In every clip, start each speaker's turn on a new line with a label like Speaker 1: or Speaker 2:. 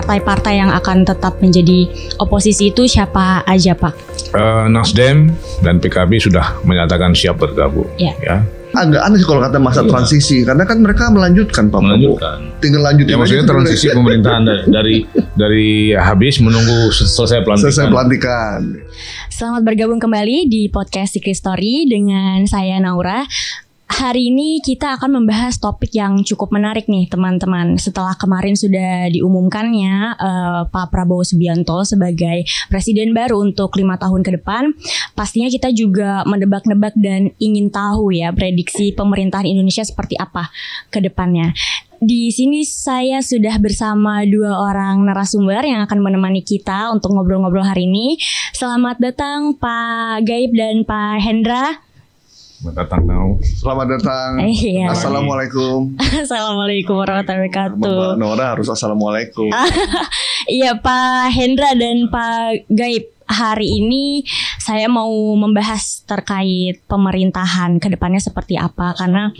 Speaker 1: partai-partai yang akan tetap menjadi oposisi itu siapa aja, Pak?
Speaker 2: Nasdem dan PKB sudah menyatakan siap bergabung. Ya.
Speaker 3: Agak aneh sih kalau kata masa transisi, karena kan mereka melanjutkan Pak Prabowo. Tinggal lanjutin.
Speaker 2: Ya, maksudnya transisi pemerintahan dari habis menunggu selesai pelantikan.
Speaker 1: Selamat bergabung kembali di podcast Secret Story dengan saya Naura. Hari ini kita akan membahas topik yang cukup menarik nih teman-teman. Setelah kemarin sudah diumumkannya Pak Prabowo Subianto sebagai presiden baru untuk 5 tahun ke depan, pastinya kita juga menebak-nebak dan ingin tahu ya prediksi pemerintahan Indonesia seperti apa ke depannya. Di sini saya sudah bersama 2 orang narasumber yang akan menemani kita untuk ngobrol-ngobrol hari ini. Selamat datang Pak Gaib dan Pak Hendra.
Speaker 3: Selamat datang.
Speaker 1: Iya.
Speaker 3: Assalamualaikum.
Speaker 1: Assalamualaikum warahmatullahi wabarakatuh.
Speaker 3: Mbak Nora harus assalamualaikum.
Speaker 1: Iya Pak Hendra dan Pak Gaib. Hari ini saya mau membahas terkait pemerintahan ke depannya seperti apa. Karena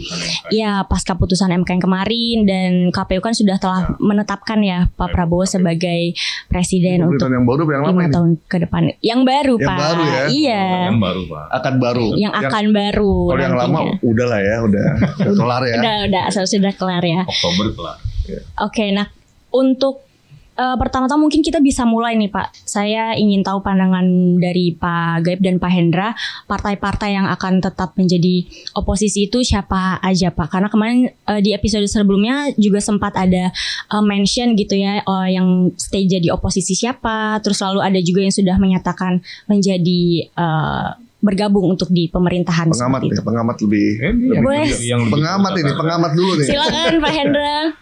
Speaker 1: ya pasca putusan MK yang kemarin dan KPU kan sudah telah menetapkan ya Pak Prabowo sebagai presiden untuk
Speaker 3: yang baru yang
Speaker 1: 5 tahun ke depan. Yang baru
Speaker 3: yang
Speaker 1: Pak.
Speaker 3: Baru ya?
Speaker 1: Iya.
Speaker 2: Yang baru Pak.
Speaker 3: Akan baru.
Speaker 1: Yang akan baru.
Speaker 3: Kalau yang lama udahlah ya, udah kelar ya.
Speaker 1: Udah sudah kelar ya.
Speaker 2: Oktober kelar.
Speaker 1: Oke, nah untuk pertama-tama mungkin kita bisa mulai nih Pak. Saya ingin tahu pandangan dari Pak Gaib dan Pak Hendra, partai-partai yang akan tetap menjadi oposisi itu siapa aja Pak? Karena kemarin di episode sebelumnya juga sempat ada mention gitu ya, yang stay jadi oposisi siapa. Terus lalu ada juga yang sudah menyatakan menjadi bergabung untuk di pemerintahan.
Speaker 3: Pengamat lebih.
Speaker 1: Boleh.
Speaker 3: Pengamat dulu nih.
Speaker 1: Silakan Pak Hendra.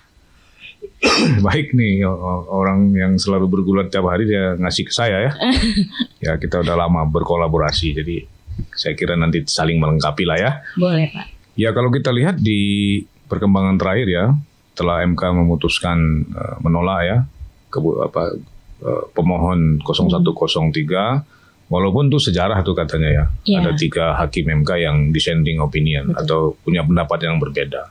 Speaker 2: Baik nih, orang yang selalu bergulat tiap hari dia ngasih ke saya ya. Ya kita udah lama berkolaborasi, jadi saya kira nanti saling melengkapi lah ya.
Speaker 1: Boleh Pak.
Speaker 2: Ya kalau kita lihat di perkembangan terakhir ya, setelah MK memutuskan menolak ya pemohon 0103, walaupun itu sejarah tuh katanya ya, ada 3 hakim MK yang dissenting opinion atau punya pendapat yang berbeda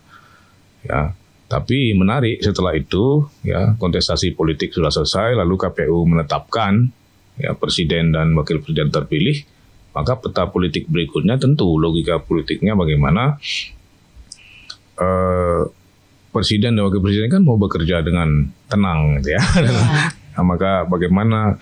Speaker 2: ya. Tapi menarik setelah itu ya kontestasi politik sudah selesai, lalu KPU menetapkan ya presiden dan wakil presiden terpilih, maka peta politik berikutnya tentu logika politiknya bagaimana presiden dan wakil presiden kan mau bekerja dengan tenang gitu ya. Nah, maka bagaimana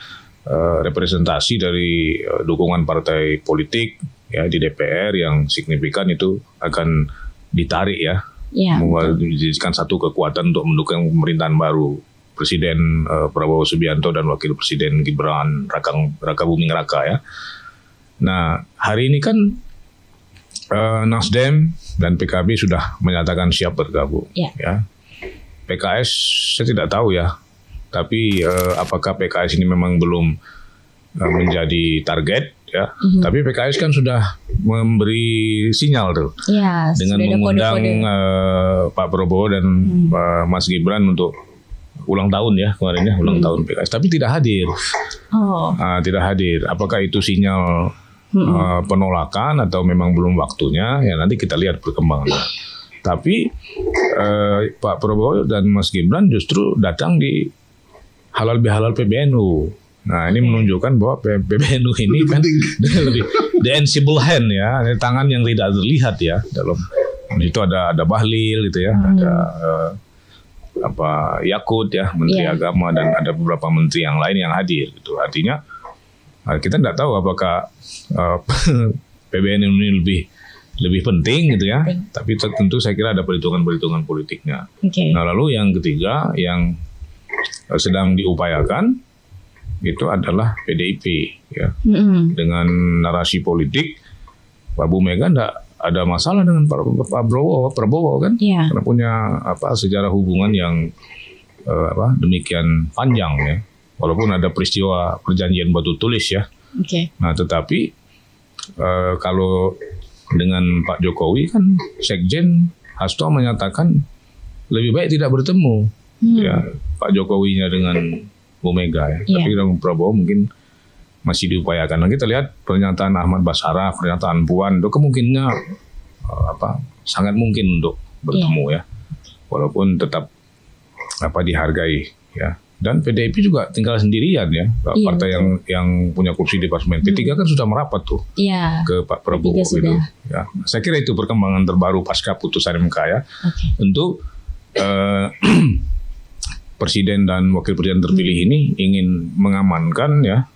Speaker 2: representasi dari dukungan partai politik ya di DPR yang signifikan itu akan ditarik ya. Menjadikan satu kekuatan untuk mendukung pemerintahan baru Presiden Prabowo Subianto dan Wakil Presiden Gibran Raka Buming Raka ya. Nah hari ini kan Nasdem dan PKB sudah menyatakan siap bergabung ya. PKS saya tidak tahu ya, tapi apakah PKS ini memang belum menjadi target ya. Tapi PKS kan sudah memberi sinyal tuh dengan mengundang Pak Prabowo dan Mas Gibran untuk ulang tahun ya kemarin ya, ulang tahun PKS, tapi tidak hadir. Tidak hadir. Apakah itu sinyal penolakan atau memang belum waktunya? Ya nanti kita lihat perkembangannya. Tapi Pak Prabowo dan Mas Gibran justru datang di halal bihalal PBNU. Nah ini menunjukkan bahwa PBNU ini kan lebih the invisible hand ya, tangan yang tidak terlihat ya dalam itu ada Bahlil gitu ya, ada Yakut ya Menteri Agama dan ada beberapa menteri yang lain yang hadir gitu. Artinya kita tidak tahu apakah PBNU ini lebih penting gitu ya, tapi tentu saya kira ada perhitungan politiknya. Nah lalu yang ketiga yang sedang diupayakan itu adalah PDIP ya. Dengan narasi politik Pak Bu Mega enggak ada masalah dengan Pak Prabowo kan, karena punya sejarah hubungan yang demikian panjang ya, walaupun ada peristiwa perjanjian batu tulis ya. Nah tetapi kalau dengan Pak Jokowi kan Sekjen Hasto menyatakan lebih baik tidak bertemu ya Pak Jokowinya dengan Bu Mega ya. Tapi dengan Prabowo mungkin masih diupayakan. Nah, kita lihat pernyataan Ahmad Basarah, pernyataan Puan, itu kemungkinannya sangat mungkin untuk bertemu ya. Walaupun tetap dihargai ya Dan PDIP juga tinggal sendirian ya, partai yang punya kursi di parlemen. P3 kan sudah merapat tuh ke Pak Prabowo gitu. Ya, saya kira itu perkembangan terbaru pasca putusan MK ya. Untuk presiden dan wakil presiden terpilih ini ingin mengamankan ya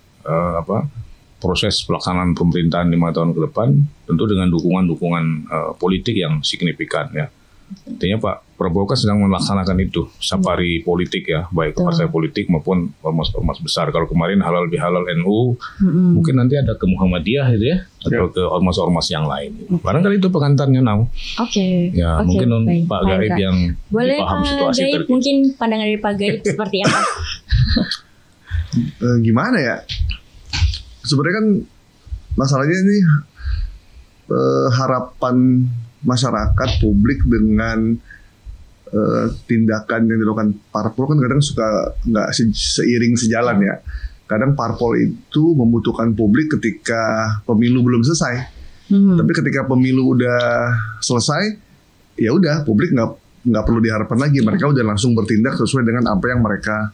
Speaker 2: proses pelaksanaan pemerintahan 5 tahun ke depan, tentu dengan dukungan politik yang signifikan ya. Artinya Pak Prabowo kan sedang melaksanakan itu safari politik ya, baik ke partai politik maupun ormas besar. Kalau kemarin halal bihalal NU, mungkin nanti ada ke Muhammadiyah gitu ya, atau ke ormas-ormas yang lain. Barangkali itu pengantarnya Nau. Ya mungkin Pak Gaib yang
Speaker 1: boleh
Speaker 2: paham situasi
Speaker 1: Gaib, mungkin pandangan dari Pak Gaib seperti apa?
Speaker 3: Gimana ya? Sebenarnya kan masalahnya ini harapan masyarakat publik dengan tindakan yang dilakukan parpol kan kadang suka nggak seiring sejalan ya. Kadang parpol itu membutuhkan publik ketika pemilu belum selesai. Tapi ketika pemilu udah selesai, ya udah publik nggak perlu diharapkan lagi. Mereka udah langsung bertindak sesuai dengan apa yang mereka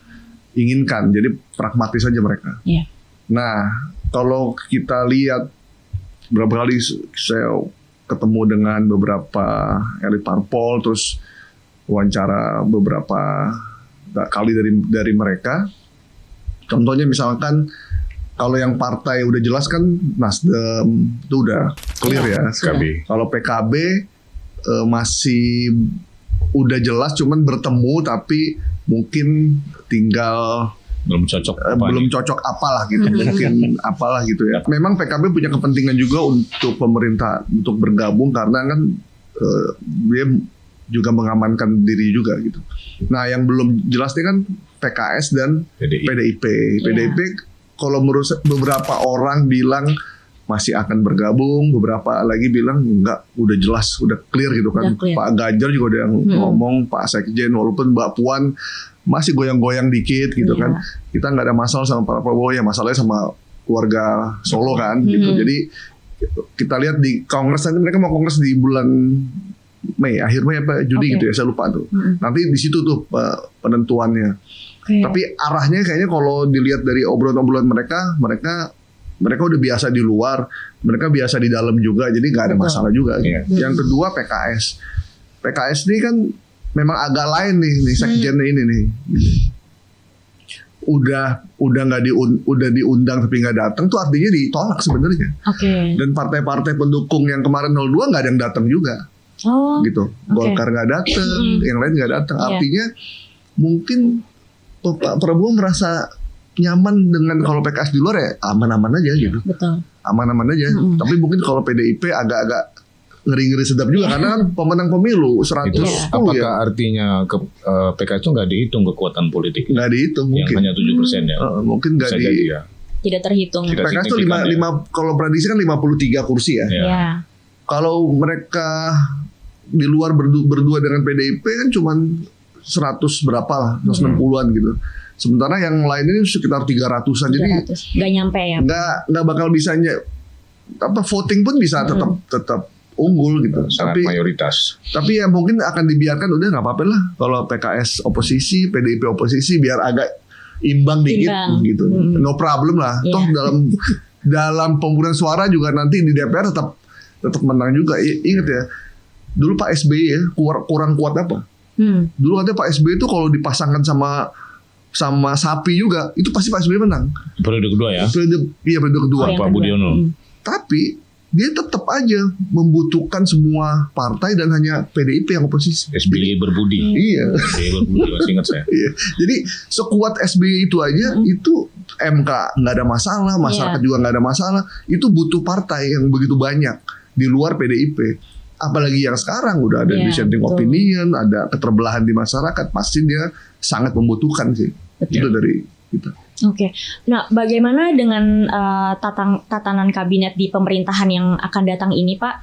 Speaker 3: inginkan. Jadi pragmatis saja mereka. Nah, kalau kita lihat berapa kali saya ketemu dengan beberapa elit parpol, terus wawancara beberapa kali dari mereka. Contohnya misalkan kalau yang partai udah jelas kan Nasdem itu udah clear ya. Kalau PKB masih udah jelas, cuman bertemu tapi mungkin tinggal
Speaker 2: belum cocok
Speaker 3: apalah gitu, mungkin apalah gitu ya. Memang PKB punya kepentingan juga untuk pemerintah untuk bergabung karena kan dia juga mengamankan diri juga gitu. Nah yang belum jelas ini kan PKS dan PDIP. PDIP kalau menurut beberapa orang bilang masih akan bergabung, beberapa lagi bilang enggak, udah jelas, udah clear gitu kan. Pak Ganjar juga udah ngomong, Pak Sekjen, walaupun Mbak Puan masih goyang-goyang dikit gitu kan. Kita nggak ada masalah sama Pak Prabowo, ya masalahnya sama keluarga Solo kan gitu. Jadi kita lihat di Kongres, nanti mereka mau Kongres di bulan Mei, akhir Mei apa Juni gitu ya, saya lupa tuh. Nanti di situ tuh penentuannya. Tapi arahnya kayaknya kalau dilihat dari obrolan-obrolan mereka udah biasa di luar, mereka biasa di dalam juga, jadi nggak ada masalah juga. Yang kedua PKS ini kan memang agak lain nih sekjennya ini nih. Udah diundang tapi nggak datang tuh artinya ditolak sebenarnya. Dan partai-partai pendukung yang kemarin 02 nggak ada yang datang juga. Gitu. Golkar nggak datang, yang lain nggak datang. Artinya mungkin Pak Prabowo merasa nyaman dengan kalau PKS di luar ya aman-aman aja gitu. Aman-aman aja. Tapi mungkin kalau PDIP agak-agak ngeri-ngeri sedap juga karena kan pemenang pemilu 100.
Speaker 2: Itu apakah artinya PKS itu nggak dihitung kekuatan politik?
Speaker 3: Nggak dihitung mungkin.
Speaker 2: Yang hanya 7% ya.
Speaker 3: Mungkin nggak
Speaker 1: ya. Tidak terhitung.
Speaker 3: PKS itu 5 kalau prediksi kan 53 kursi ya. Kalau mereka di luar berdua dengan PDIP kan cuman 100 berapa lah, 160-an gitu. Sementara yang lain ini sekitar 300-an. Jadi
Speaker 1: nggak nyampe ya.
Speaker 3: Nggak bakal bisanya voting pun bisa tetap unggul gitu.
Speaker 2: Sangat mayoritas.
Speaker 3: Tapi ya mungkin akan dibiarkan, udah nggak apa-apa lah. Kalau PKS oposisi, PDIP oposisi, biar agak imbang dikit gitu. No problem lah. Toh dalam pemungutan suara juga nanti di DPR tetap menang juga. Ingat ya, dulu Pak SBY ya kurang kuat apa? Dulu katanya Pak SBY itu kalau dipasangkan sama sapi juga itu pasti Pak SBY menang.
Speaker 2: Periode kedua ya?
Speaker 3: Periode kedua.
Speaker 2: Pak Budiono.
Speaker 3: Tapi dia tetap aja membutuhkan semua partai dan hanya PDIP yang oposisi.
Speaker 2: SBY berbudi.
Speaker 3: Iya.
Speaker 2: SBY berbudi, masih ingat saya.
Speaker 3: Iya. Jadi sekuat SBY itu aja, itu MK nggak ada masalah, masyarakat juga nggak ada masalah. Itu butuh partai yang begitu banyak di luar PDIP. Apalagi yang sekarang udah ada dissenting opinion, ada keterbelahan di masyarakat, pasti dia sangat membutuhkan sih. Itu dari kita.
Speaker 1: Nah, bagaimana dengan tatanan kabinet di pemerintahan yang akan datang ini, Pak?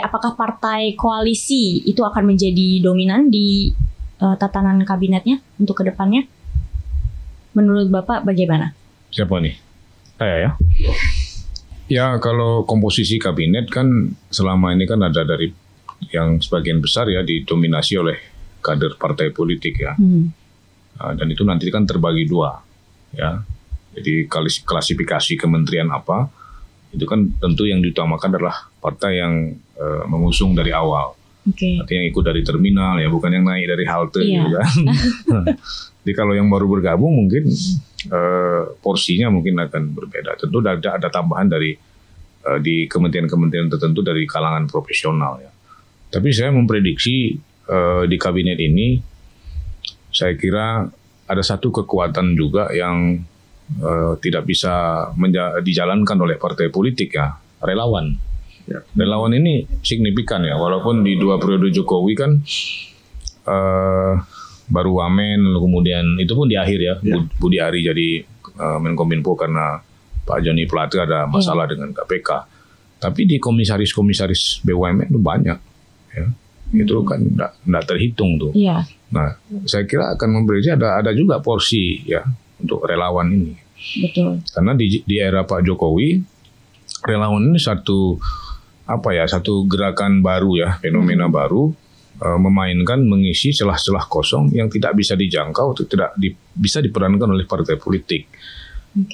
Speaker 1: Apakah partai koalisi itu akan menjadi dominan di tatanan kabinetnya untuk kedepannya? Menurut Bapak bagaimana?
Speaker 2: Siapa nih? Saya ya. Ya kalau komposisi kabinet kan selama ini kan ada dari yang sebagian besar ya didominasi oleh kader partai politik ya. Dan itu nanti kan terbagi 2, ya. Jadi klasifikasi kementerian apa itu kan tentu yang diutamakan adalah partai yang mengusung dari awal. Artinya yang ikut dari terminal ya, bukan yang naik dari halte gitu kan. Jadi kalau yang baru bergabung mungkin porsinya mungkin akan berbeda. Tentu ada tambahan dari di kementerian-kementerian tertentu dari kalangan profesional ya. Tapi saya memprediksi di kabinet ini saya kira ada satu kekuatan juga yang tidak bisa dijalankan oleh partai politik ya, relawan. Ya. Relawan ini signifikan ya, walaupun di 2 periode Jokowi kan baru Wamen, kemudian itu pun di akhir ya, Budi Ari jadi Menkominfo karena Pak Joni Plate ada masalah dengan KPK. Tapi di komisaris-komisaris BUMN itu banyak ya. Itu kan enggak terhitung tuh.
Speaker 1: Iya.
Speaker 2: Nah, saya kira akan memberi ada juga porsi ya untuk relawan ini.
Speaker 1: Betul.
Speaker 2: Karena di era Pak Jokowi relawan ini satu gerakan baru ya, fenomena baru, mengisi celah-celah kosong yang tidak bisa dijangkau atau tidak bisa diperankan oleh partai politik.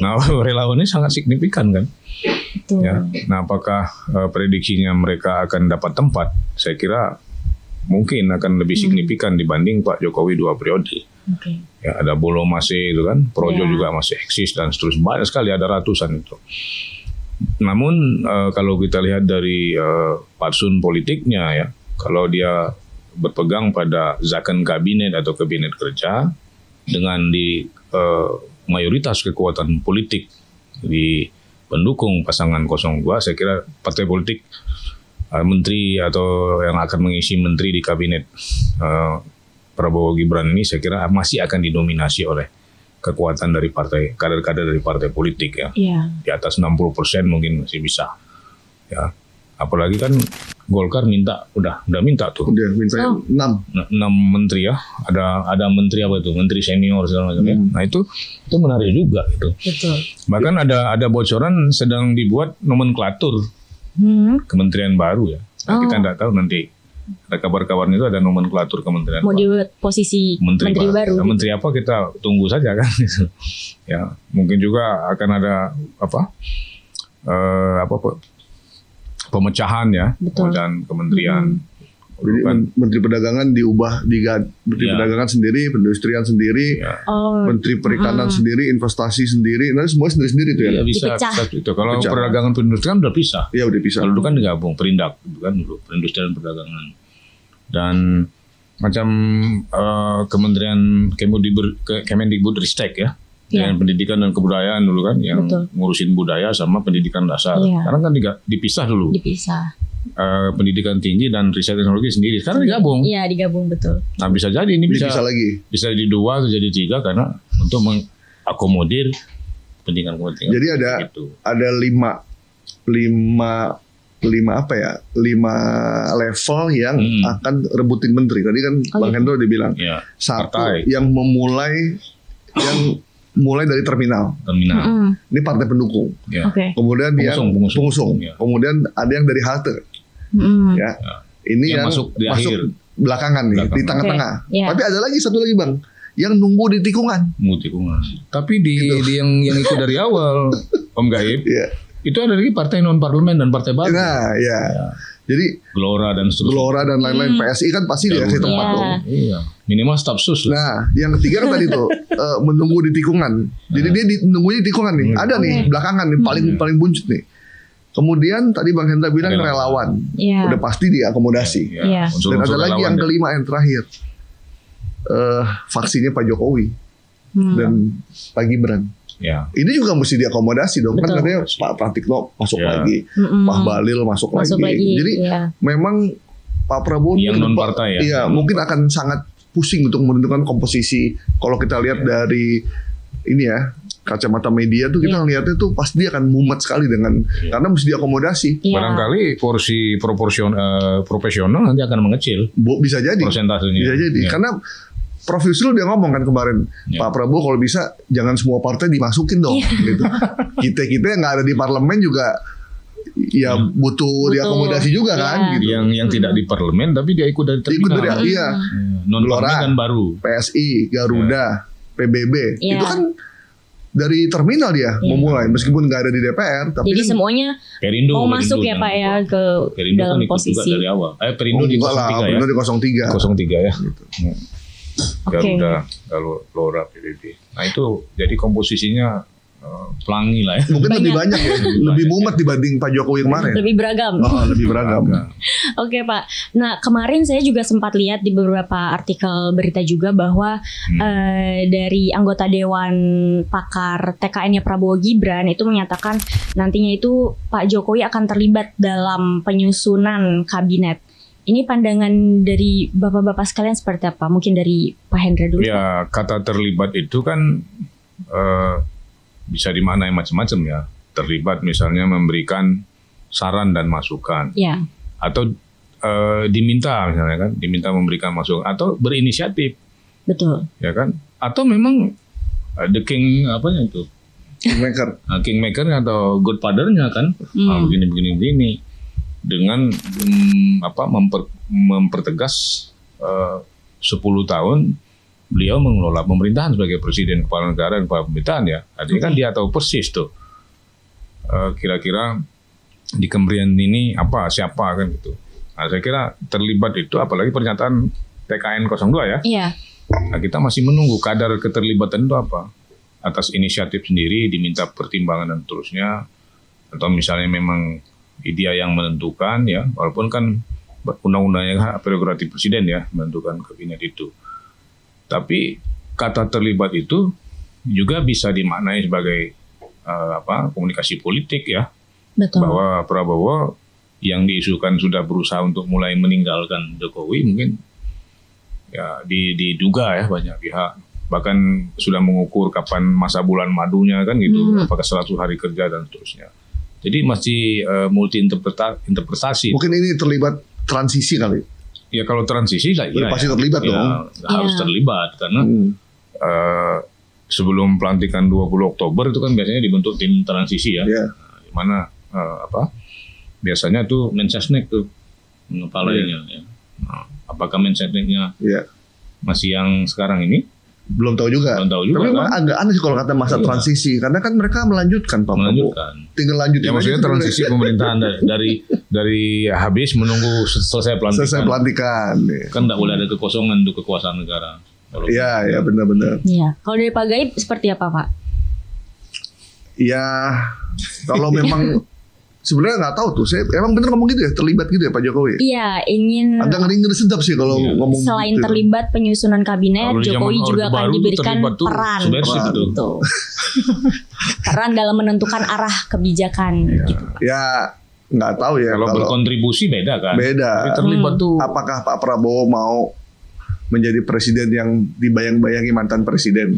Speaker 2: Nah, relawan ini sangat signifikan kan.
Speaker 1: Betul.
Speaker 2: Ya. Nah, apakah prediksinya mereka akan dapat tempat? Saya kira mungkin akan lebih signifikan dibanding Pak Jokowi 2 periode. Ya, ada Bolo masih itu kan, Projo juga masih eksis dan seterusnya, banyak sekali, ada ratusan itu. Namun kalau kita lihat dari fatsun politiknya ya, kalau dia berpegang pada zakon kabinet atau kabinet kerja dengan di mayoritas kekuatan politik di pendukung pasangan 02, saya kira partai politik menteri atau yang akan mengisi menteri di kabinet Prabowo Gibran ini saya kira masih akan didominasi oleh kekuatan dari kader-kader dari partai politik ya. Di atas 60% mungkin masih bisa. Ya. Apalagi kan Golkar udah minta tuh.
Speaker 3: Udah minta 6
Speaker 2: menteri ya. Ada menteri apa itu? Menteri senior segala macam ya. Nah, itu menarik juga gitu.
Speaker 1: Betul.
Speaker 2: Bahkan ada bocoran sedang dibuat nomenklatur kementerian baru ya. Nah, kita enggak tahu nanti. Ada kabar-kabarnya itu ada nomenklatur kementerian.
Speaker 1: Mau dibuat posisi menteri baru.
Speaker 2: Nah, menteri apa kita tunggu saja kan. Ya, mungkin juga akan ada pemecahan ya, pemecahan kementerian.
Speaker 3: Jadi Menteri Perdagangan diubah, Menteri Perdagangan sendiri, Perindustrian sendiri, Menteri Perikanan sendiri, Investasi sendiri, nanti semua sendiri-sendiri tuh ya.
Speaker 2: Bisa itu. Kalau perdagangan perindustrian udah pisah.
Speaker 3: Iya udah pisah.
Speaker 2: Kalau dulu kan digabung, Perindak kan dulu, perindustrian perdagangan. Dan macam Kementerian Kemendikbudristek ya. Dengan pendidikan dan kebudayaan dulu kan, yang ngurusin budaya sama pendidikan dasar. Sekarang kan dipisah dulu. Pendidikan tinggi dan riset teknologi sendiri. Sekarang digabung.
Speaker 1: Iya, digabung betul.
Speaker 2: Nah, bisa jadi ini bisa
Speaker 3: lagi.
Speaker 2: Bisa jadi 2 atau jadi 3 karena untuk mengakomodir pendidikan.
Speaker 3: Jadi ada 5 level yang akan rebutin menteri. Tadi kan Bang Hendro udah bilang. Satu yang mulai dari terminal. Ini partai pendukung. Kemudian pengusung. Kemudian ada yang dari halte. Ini yang masuk belakangan nih, di tengah-tengah. Tapi ada lagi satu lagi Bang, yang nunggu di tikungan.
Speaker 2: Tapi di yang itu dari awal, Om Gaib. Itu ada lagi partai non parlemen dan partai baru.
Speaker 3: Nah, jadi
Speaker 2: Gelora dan seterusnya.
Speaker 3: Gelora dan lain-lain, PSI kan pasti dikasih tempat dong.
Speaker 2: Iya. Minimal staf sus.
Speaker 3: Nah, yang ketiga kan tadi tuh menunggu di tikungan. Jadi dia nunggunya di tikungan nih. Ada nih belakangan nih paling buncit nih. Kemudian tadi Bang Hendra bilang relawan. Udah pasti diakomodasi. Dan ada lagi yang kelima yang terakhir. Vaksinnya Pak Jokowi dan Pak Gibran. Ini juga mesti diakomodasi dong. Kan katanya Pak Pratikno masuk lagi, Pak Balil masuk lagi. Jadi memang Pak Prabowo
Speaker 2: yang non partai
Speaker 3: ya. Mungkin akan sangat pusing untuk menentukan komposisi. Kalau kita lihat dari ini ya, kacamata media tuh kita ngeliatnya tuh pasti dia akan mumet sekali karena mesti diakomodasi.
Speaker 2: Barangkali porsi profesional nanti akan mengecil.
Speaker 3: Bisa jadi.
Speaker 2: Persentasenya.
Speaker 3: Bisa jadi. Karena Prof Yusril dia ngomong kan kemarin, Pak Prabowo kalau bisa jangan semua partai dimasukin dong. Gitu. Kita yang nggak ada di parlemen juga butuh diakomodasi juga kan. Gitu.
Speaker 2: Yang tidak di parlemen tapi dia ikut dari terminal.
Speaker 3: Non
Speaker 2: parlemen kan baru.
Speaker 3: PSI, Garuda, PBB.
Speaker 1: Iya.
Speaker 3: Itu kan dari terminal dia memulai meskipun nggak ada di DPR, tapi
Speaker 1: Jadi
Speaker 3: kan,
Speaker 1: semuanya
Speaker 2: Perindo,
Speaker 1: mau masuk ya Pak ya ke
Speaker 2: Perindo
Speaker 1: dalam
Speaker 2: kan ikut juga
Speaker 1: posisi.
Speaker 2: dari awal. Perindo di
Speaker 3: enggak lah,
Speaker 2: 03 ya.
Speaker 3: Perindo di 03.
Speaker 2: 03 ya.
Speaker 3: Gitu.
Speaker 1: Oke.
Speaker 2: Garuda, Lora, PBB. Nah itu jadi komposisinya pelangi lah ya.
Speaker 3: Mungkin lebih
Speaker 1: Banyak.
Speaker 3: banyak ya, lebih mumet dibanding Pak Jokowi kemarin.
Speaker 1: Lebih beragam.
Speaker 3: Lebih beragam.
Speaker 1: Oke Pak. Nah kemarin saya juga sempat lihat di beberapa artikel berita juga bahwa dari anggota Dewan Pakar TKN-nya Prabowo Gibran itu menyatakan nantinya itu Pak Jokowi akan terlibat dalam penyusunan kabinet. Ini pandangan dari bapak-bapak sekalian seperti apa? Mungkin dari Pak Hendra dulu.
Speaker 2: Ya kata terlibat itu kan bisa dimaknai macam-macam ya. Terlibat misalnya memberikan saran dan masukan.
Speaker 1: Ya.
Speaker 2: Atau diminta misalnya kan, diminta memberikan masukan atau berinisiatif,
Speaker 1: Betul.
Speaker 2: ya kan? Atau memang the king apanya itu?
Speaker 3: Kingmaker.
Speaker 2: Kingmaker atau godfather-nya kan? Begini dengan mempertegas 10 tahun beliau mengelola pemerintahan sebagai presiden kepala negara dan kepala pemerintahan ya. Artinya kan dia tahu persis tuh kira-kira di kementerian ini siapa kan gitu. Nah saya kira terlibat itu apalagi pernyataan TKN 02 ya.
Speaker 1: Iya.
Speaker 2: Nah, kita masih menunggu kadar keterlibatan itu apa. Atas inisiatif sendiri diminta pertimbangan dan terusnya. Atau misalnya memang dia yang menentukan ya. Walaupun kan undang-undangnya prerogatif presiden ya menentukan kabinet itu. Tapi kata terlibat itu juga bisa dimaknai sebagai komunikasi politik ya.
Speaker 1: Betul.
Speaker 2: Bahwa Prabowo yang diisukan sudah berusaha untuk mulai meninggalkan Jokowi mungkin ya diduga ya banyak pihak. Bahkan sudah mengukur kapan masa bulan madunya kan gitu. Apakah 100 hari kerja dan seterusnya. Jadi masih multi interpretasi.
Speaker 3: Mungkin ini terlibat transisi kali.
Speaker 2: Ya kalau transisi lah
Speaker 3: ya pasti terlibat dong.
Speaker 2: Harus terlibat karena sebelum pelantikan 20 Oktober itu kan biasanya dibentuk tim transisi ya. Di mana biasanya tuh Mensesnek tuh kepalanya ya. Nah, apakah Mensesneknya masih yang sekarang ini?
Speaker 3: Belum tahu juga. Tapi memang agak aneh sih kalau kata masa transisi karena kan mereka melanjutkan Pak Prabowo. Tinggal lanjutin.
Speaker 2: Ya maksudnya transisi pemerintahan dari habis menunggu selesai pelantikan. Kan tidak boleh ada kekosongan untuk kekuasaan negara.
Speaker 3: Iya, benar-benar.
Speaker 1: Iya. Kalau dari Pak Gaib seperti apa Pak?
Speaker 3: Ya kalau memang sebenarnya nggak tahu tuh. Saya emang bener ngomong gitu ya, terlibat gitu ya Pak Jokowi.
Speaker 1: Iya, ingin
Speaker 3: agak ngeri sedap sih kalau ngomong.
Speaker 1: Selain
Speaker 3: gitu.
Speaker 1: terlibat penyusunan kabinet,
Speaker 2: kalau
Speaker 1: Jokowi juga akan diberikan peran.
Speaker 2: Gitu.
Speaker 1: Peran dalam menentukan arah kebijakan. Gitu.
Speaker 3: Ya nggak tahu ya.
Speaker 2: Kalau berkontribusi beda kan.
Speaker 3: Beda.
Speaker 2: Tapi terlibat tuh.
Speaker 3: Apakah Pak Prabowo mau menjadi presiden yang dibayang-bayangi mantan presiden?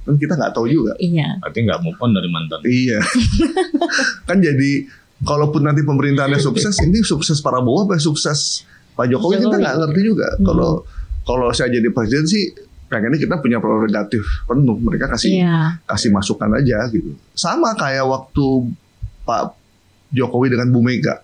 Speaker 3: Kan kita nggak tahu juga.
Speaker 1: Iya.
Speaker 2: Berarti nggak move on dari mantan.
Speaker 3: Iya. Kan jadi kalaupun nanti pemerintahannya sukses, ini sukses Prabowo apa sukses Pak Jokowi kita nggak ngerti juga. Kalau saya jadi presiden sih pengennya kita punya prerogatif penuh. Mereka kasih masukan aja gitu. Sama kayak waktu Pak Jokowi dengan Bu Mega.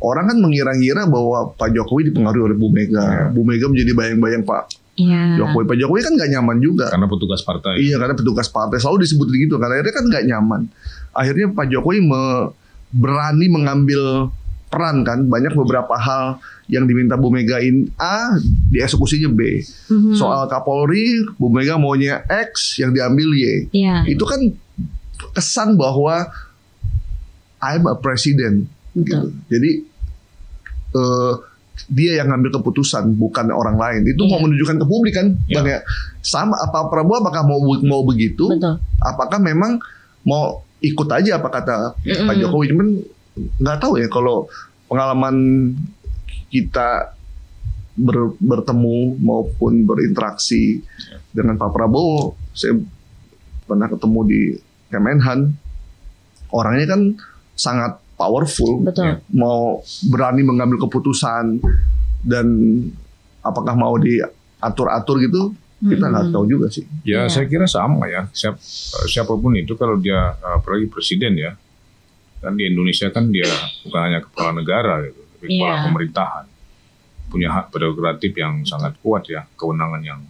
Speaker 3: Orang kan mengira-ngira bahwa Pak Jokowi dipengaruhi oleh Bu Mega. Bu Mega menjadi bayang-bayang Pak Jokowi. Pak Jokowi kan nggak nyaman juga.
Speaker 2: Karena petugas partai.
Speaker 3: Iya, karena petugas partai selalu disebut gitu. Karena akhirnya kan nggak nyaman. Akhirnya Pak Jokowi berani mengambil peran kan. Banyak beberapa hal yang diminta Bu Mega A, dieksekusinya B. Soal Kapolri, Bu Mega maunya X, yang diambil Y. Itu kan kesan bahwa I'm a president. Gitu. Jadi dia yang ngambil keputusan bukan orang lain. Itu mau menunjukkan ke publik kan, Bang ya. Sama apa Prabowo apakah mau begitu?
Speaker 1: Betul.
Speaker 3: Apakah memang mau ikut aja apa kata Pak Jokowi? Cuman nggak tahu ya kalau pengalaman kita bertemu maupun berinteraksi dengan Pak Prabowo. Saya pernah ketemu di Kemenhan. Orangnya kan sangat powerful, mau berani mengambil keputusan dan apakah mau diatur-atur gitu kita nggak tahu juga sih.
Speaker 2: Ya saya kira sama ya. Siapapun itu kalau dia apalagi presiden ya, kan di Indonesia kan dia bukan hanya kepala negara gitu, tapi kepala pemerintahan, punya hak prerogatif yang sangat kuat ya, kewenangan yang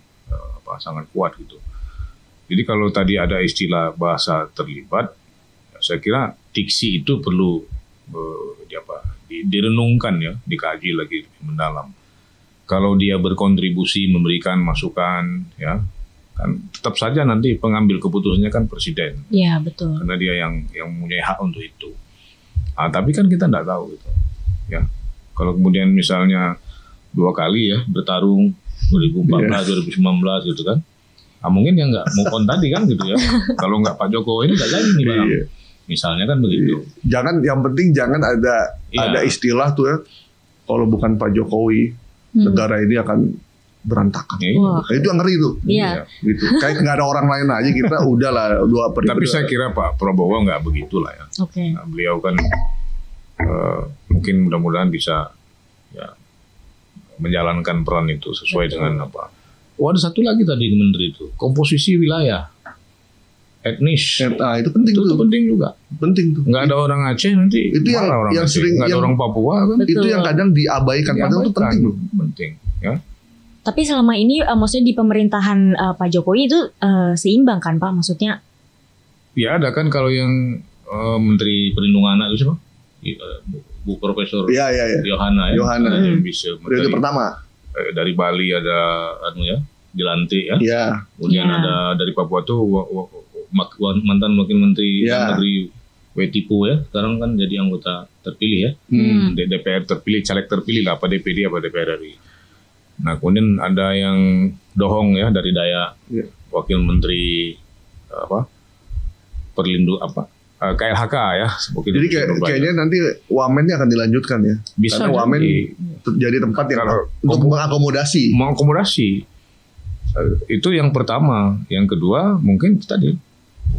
Speaker 2: sangat kuat gitu. Jadi kalau tadi ada istilah bahasa terlibat, saya kira diksi itu perlu direnungkan ya, dikaji lagi lebih mendalam. Kalau dia berkontribusi memberikan masukan, ya kan tetap saja nanti pengambil keputusannya kan presiden.
Speaker 1: Iya betul.
Speaker 2: Karena dia yang mempunyai hak untuk itu. Tapi kan kita tidak tahu gitu. Ya, kalau kemudian misalnya 2 kali ya bertarung 2014, 2019 gitu kan. Mungkin yang nggak move on tadi kan gitu ya. Kalau nggak Pak Jokowi ini nggak jadi nih Bang. Misalnya kan begitu.
Speaker 3: Yang penting jangan ada istilah tuh ya. Kalau bukan Pak Jokowi, negara ini akan berantakan. Nah, itu yang ngeri tuh.
Speaker 1: Iya.
Speaker 3: Gitu. Kayak nggak ada orang lain aja kita udahlah 2 periode.
Speaker 2: Tapi saya kira Pak Prabowo nggak begitulah ya.
Speaker 1: Oke.
Speaker 2: Nah, beliau kan mungkin mudah-mudahan bisa ya menjalankan peran itu sesuai dengan apa. Ada satu lagi tadi menteri itu, komposisi wilayah, etnis.
Speaker 3: Nah, itu penting
Speaker 2: itu
Speaker 3: tuh.
Speaker 2: penting juga.
Speaker 3: Penting tuh.
Speaker 2: Nggak ada orang Aceh nanti.
Speaker 3: Itu yang
Speaker 2: Aceh.
Speaker 3: sering
Speaker 2: nggak ada orang Papua kan.
Speaker 3: Itu yang kadang diabaikan. Padahal itu penting loh.
Speaker 2: Penting ya.
Speaker 1: Tapi selama ini maksudnya di pemerintahan Pak Jokowi itu seimbang kan Pak? Maksudnya?
Speaker 2: Ya ada kan kalau yang Menteri Perlindungan Anak itu siapa? Bu Profesor Yohana ya. Yang bisa
Speaker 3: periode pertama.
Speaker 2: Dari Bali ada dilantik ya.
Speaker 3: Iya.
Speaker 2: Kemudian ada dari Papua tuh mantan wakil menteri dalam negeri Wetipu ya. Sekarang kan jadi anggota terpilih ya. DPR terpilih, caleg terpilih lah, apa DPD apa DPR RI. Nah, kemudian ada yang Dohong ya dari Dayak. Wakil menteri KLHK ya.
Speaker 3: Jadi kayaknya nanti wamennya akan dilanjutkan ya.
Speaker 2: Bisa
Speaker 3: karena wamen jadi tempat yang untuk mengakomodasi.
Speaker 2: Mengakomodasi. Itu yang pertama. Yang kedua mungkin tadi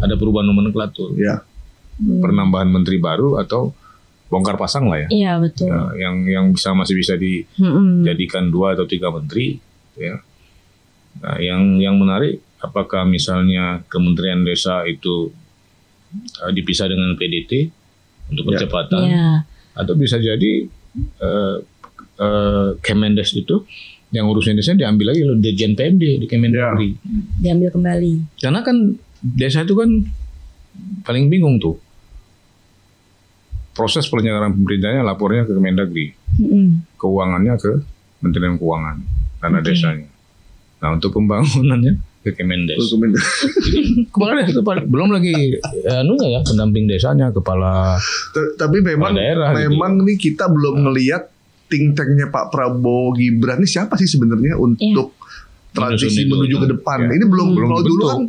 Speaker 2: ada perubahan nomenklatur.
Speaker 3: Ya.
Speaker 2: Penambahan menteri baru atau bongkar pasang lah ya.
Speaker 1: Iya betul.
Speaker 2: Ya, yang masih bisa dijadikan 2 atau 3 menteri. Ya. Nah, yang menarik apakah misalnya Kementerian Desa itu dipisah dengan PDT untuk percepatan, atau bisa jadi Kemendes itu yang urusan desa diambil lagi oleh Dirjen PMD di Kemendagri,
Speaker 1: diambil kembali.
Speaker 2: Karena kan desa itu kan paling bingung tuh proses penyelenggaraan pemerintahnya, lapornya ke Kemendagri, keuangannya ke Kementerian Keuangan, dana desanya. Nah untuk pembangunannya ke Kemendes. Kemarin itu belum lagi pendamping desanya, kepala.
Speaker 3: Tapi memang
Speaker 2: daerah
Speaker 3: memang nih kita belum ngelihat think tanknya Pak Prabowo Gibran ini siapa sih sebenarnya untuk transisi menuju ke depan. Ini belum kalau dulu kan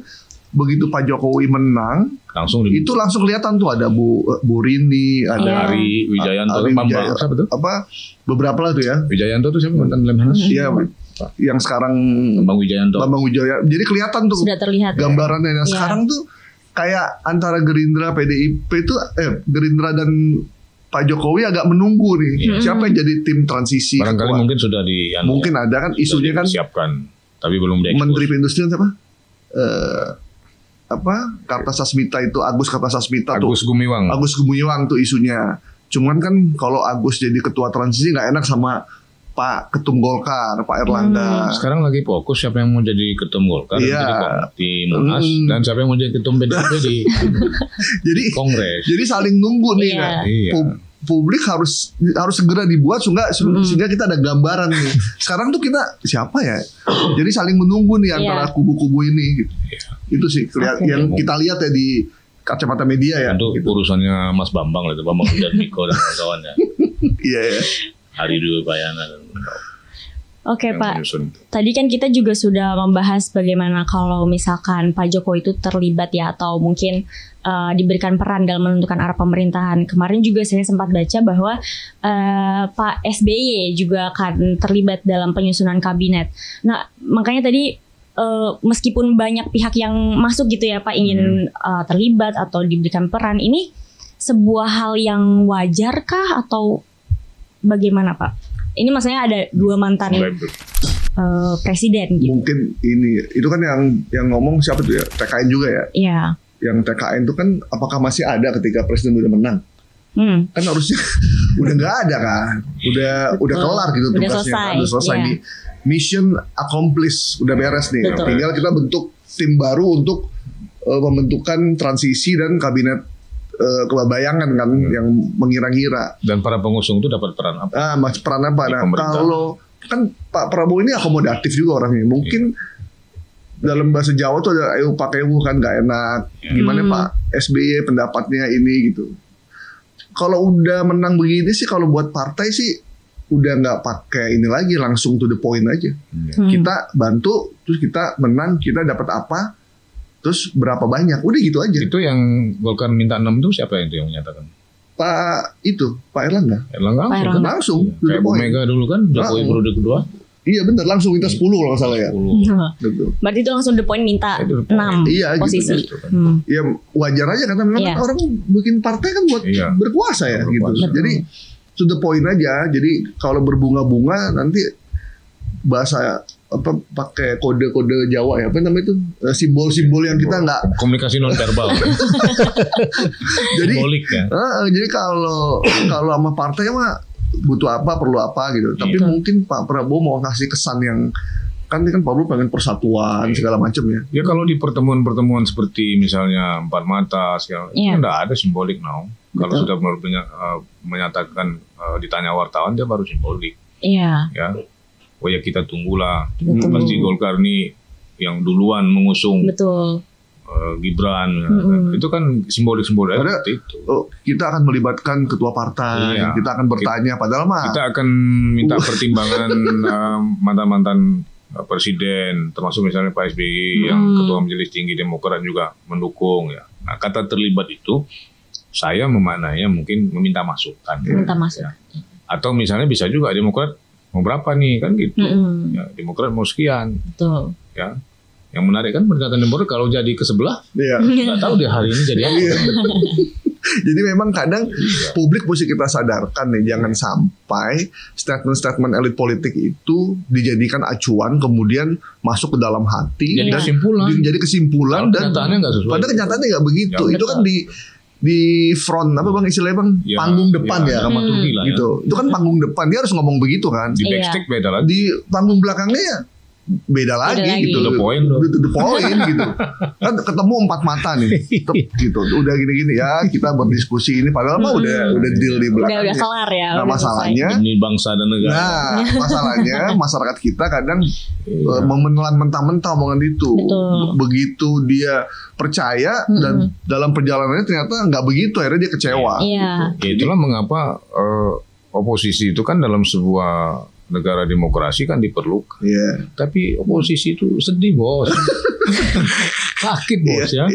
Speaker 3: begitu Pak Jokowi menang langsung kelihatan tuh ada Bu Rini, ada
Speaker 2: Ari Wijayanto,
Speaker 3: beberapa lah tuh ya.
Speaker 2: Wijayanto tuh siapa mantan Lemhanas?
Speaker 3: Iya. Yang sekarang
Speaker 2: Bambang Wijayanto.
Speaker 3: Jadi kelihatan tuh
Speaker 1: sudah terlihat
Speaker 3: gambarannya. Nah, sekarang tuh kayak antara Gerindra, PDIP itu Gerindra dan Pak Jokowi agak menunggu nih. Siapa yang jadi tim transisi?
Speaker 2: Barangkali mungkin sudah
Speaker 3: mungkin ada kan isunya kan
Speaker 2: disiapkan, tapi belum diekspos.
Speaker 3: Menteri Perindustrian siapa? Kartasasmita itu Agus Kartasasmita tuh.
Speaker 2: Agus Gumiwang
Speaker 3: tuh isunya. Cuman kan kalau Agus jadi ketua transisi nggak enak sama Pak Ketum Golkar, Pak Erlangga.
Speaker 2: Sekarang lagi fokus siapa yang mau jadi Ketum Golkar, di Munas, dan siapa yang mau jadi Ketum PDIP di Kongres.
Speaker 3: Jadi saling nunggu nih. Publik harus segera dibuat sehingga kita ada gambaran nih. Sekarang tuh kita siapa ya? Jadi saling menunggu nih antara kubu-kubu ini. Gitu. Itu sih yang kita lihat ya di kacamata media ya.
Speaker 2: Untuk urusannya Mas Bambang lah, Bambang Sudarmiko dan kawan-kawannya.
Speaker 3: Iya.
Speaker 2: Hari Dwi Payana dan
Speaker 1: Oke Pak, tadi kan kita juga sudah membahas bagaimana kalau misalkan Pak Jokowi itu terlibat ya atau mungkin diberikan peran dalam menentukan arah pemerintahan. Kemarin juga saya sempat baca bahwa Pak SBY juga akan terlibat dalam penyusunan kabinet. Nah makanya tadi meskipun banyak pihak yang masuk gitu ya Pak ingin terlibat atau diberikan peran, ini sebuah hal yang wajarkah atau bagaimana Pak? Ini maksudnya ada 2 mantan presiden gitu. Mungkin
Speaker 3: itu kan yang ngomong siapa tuh ya? TKN juga ya?
Speaker 1: Iya.
Speaker 3: Yang TKN itu kan apakah masih ada ketika presiden udah menang? Kan harusnya udah nggak ada kan? Udah kelar gitu tugasnya. Udah selesai nih. Mission accomplished, udah beres nih. Tinggal kita bentuk tim baru untuk pembentukan transisi dan kabinet kebayangan kan yang mengira-ngira.
Speaker 2: Dan para pengusung itu dapat peran apa?
Speaker 3: Peran apa? Nah, kalau kan Pak Prabowo ini akomodatif juga orangnya. Mungkin dalam bahasa Jawa tuh ada ayo pakai kan nggak enak. Gimana Pak SBY pendapatnya ini gitu. Kalau udah menang begini sih, kalau buat partai sih udah nggak pakai ini lagi, langsung to the point aja. Kita bantu, terus kita menang, kita dapat apa, terus berapa banyak, udah gitu aja.
Speaker 2: Itu yang Golkar minta 6 itu siapa itu yang menyatakan?
Speaker 3: Pak Erlangga. Langsung.
Speaker 2: Kayak Bu Mega dulu kan, Jokowi periode kedua.
Speaker 3: Iya benar, langsung minta 10 kalau nggak salah ya.
Speaker 2: 10.
Speaker 3: Betul.
Speaker 1: Berarti itu langsung the point minta 6
Speaker 3: iya,
Speaker 1: posisi.
Speaker 3: Gitu. Ya wajar aja karena memang orang bikin partai kan buat berkuasa ya gitu.
Speaker 1: Betul.
Speaker 3: Jadi to the point aja. Jadi kalau berbunga-bunga nanti bahasa apa pakai kode-kode Jawa ya, apa namanya itu, simbol-simbol yang kita nggak,
Speaker 2: komunikasi non verbal.
Speaker 3: jadi
Speaker 2: simbolik ya.
Speaker 3: Jadi kalau sama partai mah butuh apa, perlu apa gitu. Tapi mungkin Pak Prabowo mau ngasih kesan yang kan Pak Prabowo pengen persatuan segala macam ya.
Speaker 2: Ya kalau di pertemuan-pertemuan seperti misalnya Empat Mata segala, itu nggak ada simbolik now. Kalau sudah menyatakan ditanya wartawan dia baru simbolik.
Speaker 1: Iya.
Speaker 2: Ya. Oh ya kita tunggulah. Pasti Golkar ini yang duluan mengusung.
Speaker 1: Betul.
Speaker 2: Gibran, itu kan simbolik-simbolik seperti itu.
Speaker 3: Kita akan melibatkan ketua partai, kita akan bertanya, padahal mah
Speaker 2: kita akan minta pertimbangan mantan-mantan presiden, termasuk misalnya Pak SBY yang ketua Majelis Tinggi Demokrat juga mendukung ya. Nah, kata terlibat itu saya memaknainya mungkin meminta masukan.
Speaker 1: Minta masukan.
Speaker 2: Ya. Atau misalnya bisa juga Demokrat mau berapa nih kan gitu. Ya, Demokrat mau sekian.
Speaker 1: Betul.
Speaker 2: Ya. Yang menarik kan pernyataan Demokrat kalau jadi ke sebelah, nggak tahu deh hari ini jadi apa.
Speaker 3: Jadi memang kadang publik mesti kita sadarkan nih, jangan sampai statement-statement elit politik itu dijadikan acuan kemudian masuk ke dalam hati
Speaker 2: jadi kesimpulan
Speaker 3: dan
Speaker 2: kenyataannya nggak sesuai.
Speaker 3: Padahal kenyataannya nggak begitu.
Speaker 2: Ya,
Speaker 3: itu kan di front apa bang istilahnya bang, panggung depan ya, gitu. Itu kan panggung depan, dia harus ngomong begitu kan.
Speaker 2: Di backstage beda lagi.
Speaker 3: Di panggung belakangnya ya beda lagi gitu.
Speaker 2: The point
Speaker 3: gitu. Kan ketemu Empat Mata nih. Gitu. Udah gini-gini ya, kita berdiskusi ini padahal mah udah deal di belakang.
Speaker 1: Udah kelar ya.
Speaker 3: Nah, masalahnya
Speaker 2: demi bangsa dan negara.
Speaker 3: Nah, masalahnya masyarakat kita kadang memenelan mentah-mentah omongan itu.
Speaker 1: Betul.
Speaker 3: Begitu dia percaya dan dalam perjalanannya ternyata nggak begitu, akhirnya dia kecewa.
Speaker 1: Iya.
Speaker 2: Ya, itulah mengapa oposisi itu kan dalam sebuah negara demokrasi kan diperlukan. Tapi oposisi itu sedih bos. Sakit bos ya.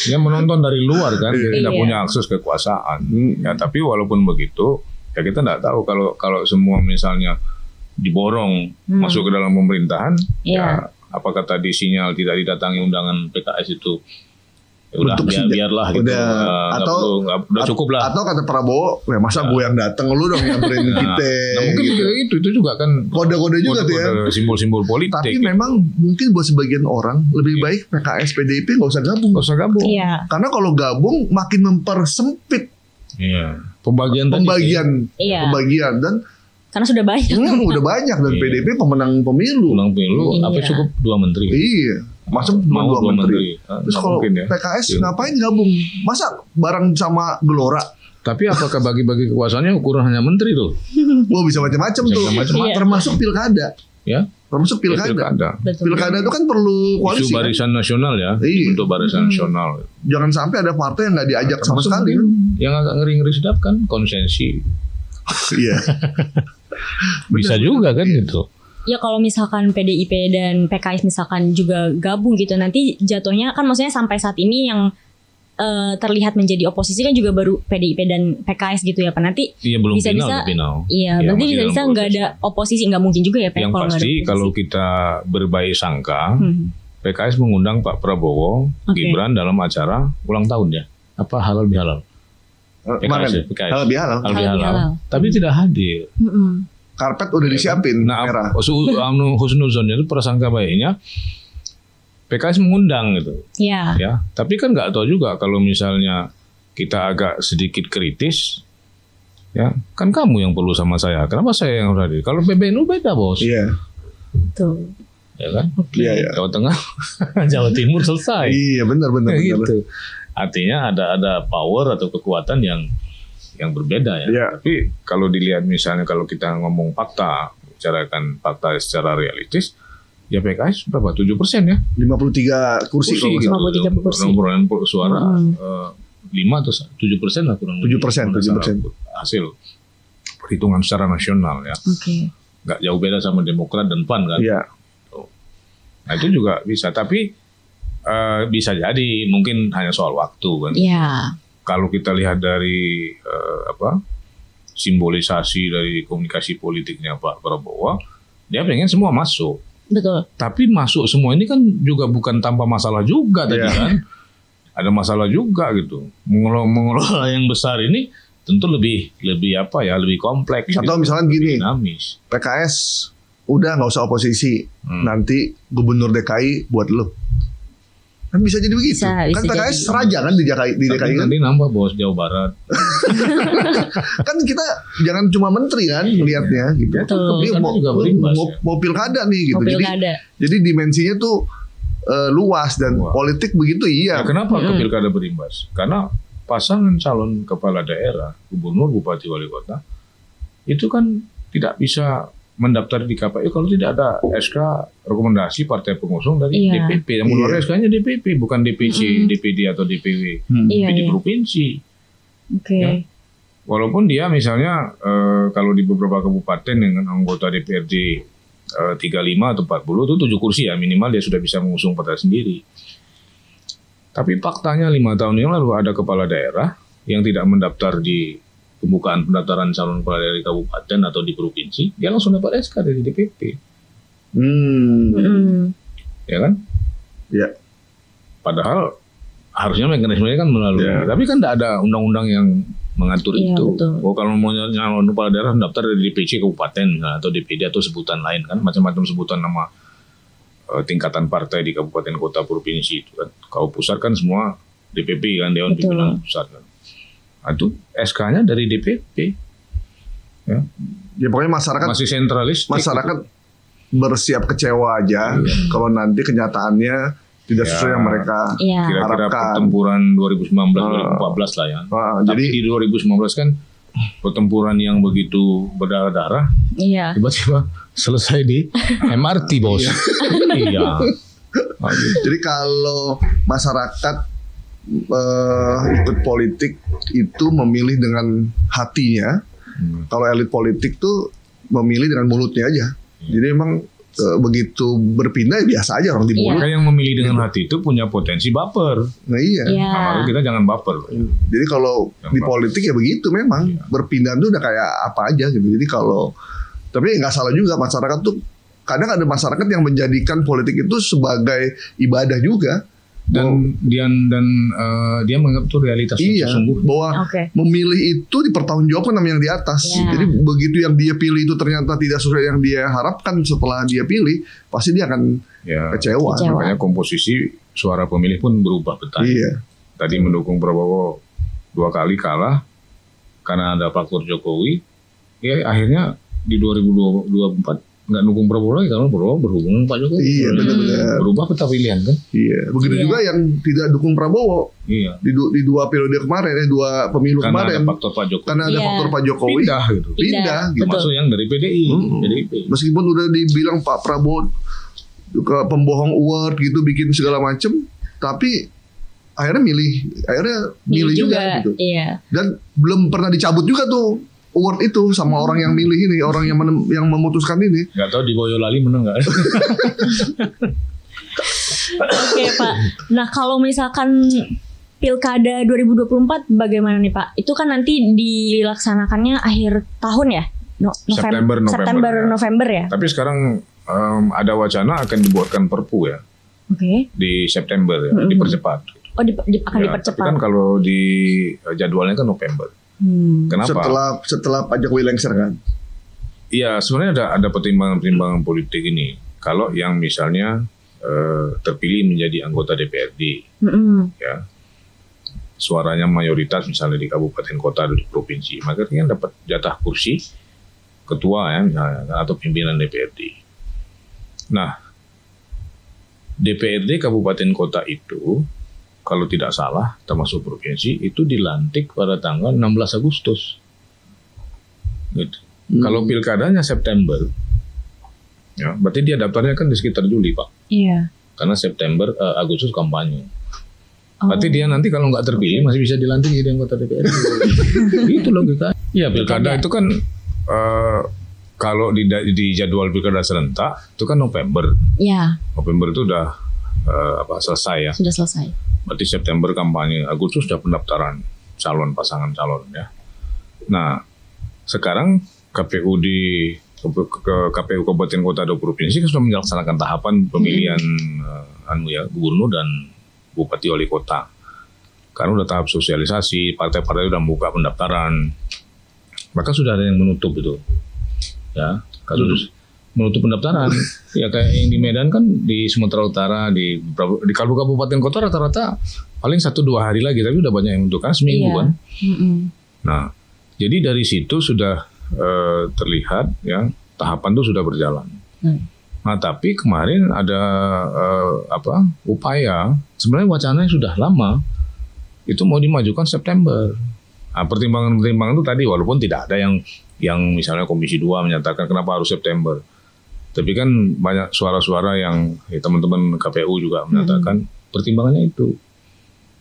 Speaker 2: Dia menonton dari luar kan, dia tidak punya akses kekuasaan. Ya tapi walaupun begitu, ya kita tidak tahu kalau semua misalnya diborong masuk ke dalam pemerintahan, ya apakah tadi sinyal tidak didatangi undangan PKS itu udah biarlah gitu. Udah cukup lah.
Speaker 3: Atau kata Prabowo, ya masa gue yang datang, lu dong yang nyamperin kita.
Speaker 2: Nah mungkin gitu. itu juga kan
Speaker 3: kode-kode juga tuh ya.
Speaker 2: Simbol-simbol politik.
Speaker 3: Tapi memang mungkin buat sebagian orang lebih baik PKS PDIP nggak usah gabung.
Speaker 1: Iya.
Speaker 3: Karena kalau gabung makin mempersempit.
Speaker 2: Iya. Pembagian
Speaker 3: dan
Speaker 1: karena sudah banyak.
Speaker 3: Udah banyak dan PDIP pemenang pemilu.
Speaker 2: Apa cukup 2 menteri?
Speaker 3: Iya. Masuk cuma 2 menteri. Terus kalau PKS ngapain gabung? Masa bareng sama Gelora?
Speaker 2: Tapi apakah bagi-bagi kekuasaannya ukuran hanya menteri tuh?
Speaker 3: Wah bisa macam-macam tuh. Termasuk pilkada.
Speaker 2: Ya.
Speaker 3: Termasuk pilkada. Pilkada itu kan perlu koalisi.
Speaker 2: Isu barisan nasional ya. Untuk barisan nasional.
Speaker 3: Jangan sampai ada partai yang nggak diajak sama sekali.
Speaker 2: Yang agak ngeri-ngeri sedap kan konsensi.
Speaker 3: Iya.
Speaker 2: Bisa juga kan gitu.
Speaker 1: Ya kalau misalkan PDIP dan PKS misalkan juga gabung gitu, nanti jatuhnya kan maksudnya sampai saat ini yang terlihat menjadi oposisi kan juga baru PDIP dan PKS gitu ya Pak. Nanti
Speaker 2: belum
Speaker 1: bisa-bisa
Speaker 2: final.
Speaker 1: Iya, berarti bisa-bisa nggak ada oposisi, nggak mungkin juga ya Pak.
Speaker 2: Yang pasti kalau kita berbaik sangka, PKS mengundang Pak Prabowo, Gibran dalam acara ulang tahun ya. Apa halal bihalal? PKS.
Speaker 3: Halal bihalal.
Speaker 2: Tapi tidak hadir.
Speaker 3: Karpet udah disiapin.
Speaker 2: Nah, husnuzonnya itu prasangka baiknya PKS mengundang gitu.
Speaker 1: Iya.
Speaker 2: Ya, tapi kan nggak tahu juga kalau misalnya kita agak sedikit kritis, ya kan kamu yang perlu sama saya. Kenapa saya yang harus hadir? Kalau PBNU beda bos.
Speaker 3: Iya.
Speaker 1: Tuh.
Speaker 2: ya kan?
Speaker 3: Iya, iya.
Speaker 2: Jawa Tengah, Jawa Timur selesai.
Speaker 3: Iya, benar.
Speaker 2: Gitu. Artinya ada power atau kekuatan yang berbeda ya.
Speaker 3: Iya.
Speaker 2: Tapi kalau dilihat misalnya kalau kita ngomong fakta, bicarakan fakta secara realistis, ya PKS berapa? 7% ya?
Speaker 3: 53 kursi kalau nggak salah.
Speaker 1: 53 kursi.
Speaker 2: Perolehan suara 5 atau 7% lah kurang lebih.
Speaker 3: 7%.
Speaker 2: Hasil perhitungan secara nasional ya.
Speaker 1: Oke.
Speaker 2: Nggak jauh beda sama Demokrat dan PAN kan.
Speaker 3: Iya.
Speaker 2: Nah itu juga bisa, tapi bisa jadi mungkin hanya soal waktu kan.
Speaker 1: Iya.
Speaker 2: Kalau kita lihat dari simbolisasi dari komunikasi politiknya Pak Prabowo, dia pengen semua masuk.
Speaker 1: Betul.
Speaker 2: Tapi masuk semua ini kan juga bukan tanpa masalah juga tadi kan. Ada masalah juga gitu. Mengelola yang besar ini tentu lebih kompleks.
Speaker 3: Atau
Speaker 2: gitu.
Speaker 3: misalkan gini,
Speaker 2: Dinamis.
Speaker 3: PKS udah nggak usah oposisi, nanti gubernur DKI buat lu. Kan bisa jadi begitu.
Speaker 1: Bisa
Speaker 3: Kan PKS
Speaker 1: jadi.
Speaker 3: raja kan di DKI
Speaker 2: Tapi
Speaker 3: kan.
Speaker 2: nanti nambah bos Jawa Barat.
Speaker 3: Kan kita jangan cuma menteri kan melihatnya gitu.
Speaker 1: Betul.
Speaker 3: Ini
Speaker 2: Karena juga berimbas, ya.
Speaker 3: mau pilkada nih gitu.
Speaker 1: Mau pilkada.
Speaker 3: Jadi dimensinya tuh luas dan
Speaker 2: Wah.
Speaker 3: politik begitu
Speaker 2: Ya,
Speaker 3: iya.
Speaker 2: kenapa ke pilkada berimbas? Karena pasangan calon kepala daerah, gubernur, bupati, wali kota, itu kan tidak bisa mendaftar di KPU kalau tidak ada SK rekomendasi partai pengusung dari
Speaker 1: Iya.
Speaker 2: DPP. Yang mengeluarkan SK-nya DPP, bukan DPC, DPD atau DPW,
Speaker 1: Iya,
Speaker 2: DPD
Speaker 1: iya.
Speaker 2: provinsi.
Speaker 1: Oke.
Speaker 2: Ya. Walaupun dia misalnya kalau di beberapa kabupaten dengan anggota DPRD 35 atau 40 itu 7 kursi ya minimal dia sudah bisa mengusung partai sendiri. Tapi faktanya 5 tahun yang lalu ada kepala daerah yang tidak mendaftar di pembukaan pendaftaran calon kepala daerah di kabupaten atau di provinsi, dia langsung dapat SK dari DPP, ya kan?
Speaker 3: Ya.
Speaker 2: Padahal harusnya mekanismenya kan melalui,
Speaker 3: Ya.
Speaker 2: tapi kan tidak ada undang-undang yang mengatur
Speaker 1: Iya,
Speaker 2: itu.
Speaker 1: betul.
Speaker 2: Oh, kalau mau nyalon kepala daerah daftar dari DPC kabupaten misalnya, atau DPD atau sebutan lain kan, macam-macam sebutan nama tingkatan partai di kabupaten kota provinsi itu kan. Kalau pusat kan semua DPP kan, Dewan
Speaker 1: Betul.
Speaker 2: Pimpinan Pusat kan. Nah, itu SK-nya dari DPP. Ya.
Speaker 3: Ya pokoknya masyarakat
Speaker 2: Masih sentralistik.
Speaker 3: masyarakat bersiap kecewa aja kalau nanti kenyataannya tidak sesuai
Speaker 2: Ya.
Speaker 3: yang mereka
Speaker 1: Iya.
Speaker 2: Kira-kira
Speaker 3: harapkan.
Speaker 2: pertempuran 2019-2014 lah ya.
Speaker 3: Jadi
Speaker 2: Tapi di 2019 kan pertempuran yang begitu berdarah-darah
Speaker 1: Iya.
Speaker 2: tiba-tiba selesai di MRT bos. Iya.
Speaker 3: jadi kalau masyarakat ikut politik itu memilih dengan hatinya, kalau elit politik tuh memilih dengan mulutnya aja. Jadi emang begitu berpindah ya biasa aja orang di mulut.
Speaker 2: Maka yang memilih dengan hati itu punya potensi baper.
Speaker 3: Nah iya.
Speaker 1: Iya.
Speaker 2: Nah, makanya kita jangan baper.
Speaker 3: Jadi kalau
Speaker 2: Yang
Speaker 3: di
Speaker 2: bagus.
Speaker 3: politik ya begitu memang berpindah tuh udah kayak apa aja gitu. Jadi kalau tapi nggak salah juga masyarakat tuh kadang ada masyarakat yang menjadikan politik itu sebagai ibadah juga.
Speaker 2: Dan dia menganggap itu realitas yang
Speaker 3: Iya,
Speaker 2: sesungguhnya.
Speaker 3: bahwa
Speaker 1: Oke.
Speaker 3: memilih itu dipertanggungjawabkan sama yang di atas.
Speaker 1: Iya.
Speaker 3: Jadi begitu yang dia pilih itu ternyata tidak sesuai yang dia harapkan setelah dia pilih, pasti dia akan
Speaker 2: Ya,
Speaker 3: kecewa.
Speaker 1: Kecewa.
Speaker 2: makanya komposisi suara pemilih pun berubah petanya.
Speaker 3: Iya.
Speaker 2: Tadi mendukung Prabowo 2 kali kalah karena ada faktor Jokowi. Ya akhirnya di 2024 nggak dukung Prabowo lagi karena Prabowo berhubungan Pak Jokowi.
Speaker 3: Iya, benar-benar.
Speaker 2: Berubah peta pilihan kan?
Speaker 3: Iya. Begitu
Speaker 1: Iya.
Speaker 3: juga yang tidak dukung Prabowo
Speaker 2: Iya.
Speaker 3: di dua periode kemarin, dua pemilu
Speaker 2: Karena
Speaker 3: kemarin.
Speaker 2: ada faktor Pak Jokowi.
Speaker 3: Karena ada
Speaker 1: Iya.
Speaker 3: faktor Pak Jokowi
Speaker 2: Pindah gitu.
Speaker 3: pindah gitu.
Speaker 1: Betul.
Speaker 2: Termasuk yang dari PDI. PDIP.
Speaker 3: Meskipun udah dibilang Pak Prabowo ke pembohong award gitu bikin segala macem, tapi akhirnya milih juga gitu.
Speaker 1: Iya.
Speaker 3: Dan belum pernah dicabut juga tuh award itu sama orang yang milih ini, orang yang memutuskan ini.
Speaker 2: Nggak tahu di Boyolali menang nggak?
Speaker 1: Oke Pak. Nah kalau misalkan Pilkada 2024 bagaimana nih Pak? Itu kan nanti dilaksanakannya akhir tahun ya?
Speaker 2: September,
Speaker 1: November ya?
Speaker 2: Tapi sekarang ada wacana akan dibuatkan Perpu ya
Speaker 1: Oke.
Speaker 2: di September ya, dipercepat.
Speaker 1: Oh akan
Speaker 2: Ya, tapi
Speaker 1: dipercepat.
Speaker 2: kan kalau di jadwalnya kan November. Kenapa?
Speaker 3: Setelah Pak Jokowi lengser kan.
Speaker 2: Iya, sebenarnya ada pertimbangan-pertimbangan politik ini. Kalau yang misalnya terpilih menjadi anggota DPRD, ya, suaranya mayoritas misalnya di kabupaten kota atau di provinsi, maka dia dapat jatah kursi ketua ya misalnya atau pimpinan DPRD. Nah, DPRD kabupaten kota itu kalau tidak salah termasuk provinsi itu dilantik pada tanggal 16 Agustus. Gitu. Kalau pilkadanya September, ya, berarti dia daftarnya kan di sekitar Juli, Pak.
Speaker 1: Iya.
Speaker 2: Karena September, Agustus kampanye. Berarti dia nanti kalau nggak terpilih masih bisa dilantik jadi anggota DPRD. Itu logika. Ya pilkada itu kan kalau di jadwal pilkada serentak itu kan November.
Speaker 1: Iya.
Speaker 2: November itu udah selesai ya.
Speaker 1: Sudah selesai.
Speaker 2: Berarti September kampanye, Agustus sudah pendaftaran calon pasangan calon ya. Nah sekarang KPU KPU Kabupaten Kota atau Provinsi sudah melaksanakan tahapan pemilihan gubernur dan bupati wali kota. Karena udah tahap sosialisasi, partai-partai udah membuka pendaftaran. Maka sudah ada yang menutup itu. Ya, kasus menutup pendaftaran. Ya kayak yang di Medan kan, di Sumatera Utara, di kabupaten kota rata-rata paling 1-2 hari lagi, tapi udah banyak yang menutup kan seminggu kan. Nah, jadi dari situ sudah terlihat ya tahapan itu sudah berjalan. Nah, tapi kemarin ada upaya, sebenarnya wacananya sudah lama, itu mau dimajukan September. Nah, pertimbangan-pertimbangan itu tadi, walaupun tidak ada yang misalnya Komisi 2 menyatakan kenapa harus September. Tapi kan banyak suara-suara yang teman-teman KPU juga menyatakan pertimbangannya itu.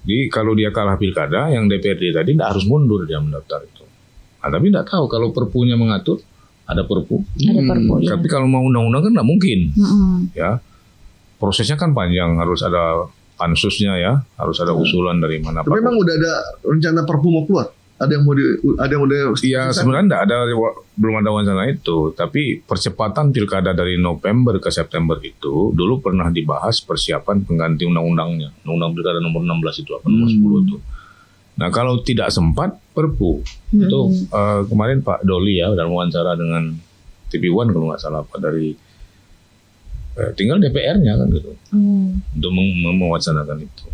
Speaker 2: Jadi kalau dia kalah pilkada, yang DPRD tadi tidak harus mundur dia mendaftar itu. Nah, tapi tidak tahu kalau perpunya mengatur. Ada perpu.
Speaker 1: Ada perpu, ya.
Speaker 2: Tapi kalau mau undang-undang kan nggak mungkin. Ya, prosesnya kan panjang, harus ada pansusnya ya, harus ada usulan dari mana.
Speaker 3: Tapi memang udah ada rencana perpu mau keluar. Ada yang udah.
Speaker 2: Iya, sebenarnya belum ada wacana itu. Tapi percepatan pilkada dari November ke September itu dulu pernah dibahas persiapan pengganti undang-undangnya, undang-undang pilkada nomor 16 itu, nomor 10 itu. Nah kalau tidak sempat perpu itu kemarin Pak Doli ya dalam wawancara dengan TV One kalau nggak salah Pak dari tinggal DPR-nya kan gitu untuk mewacanakan itu.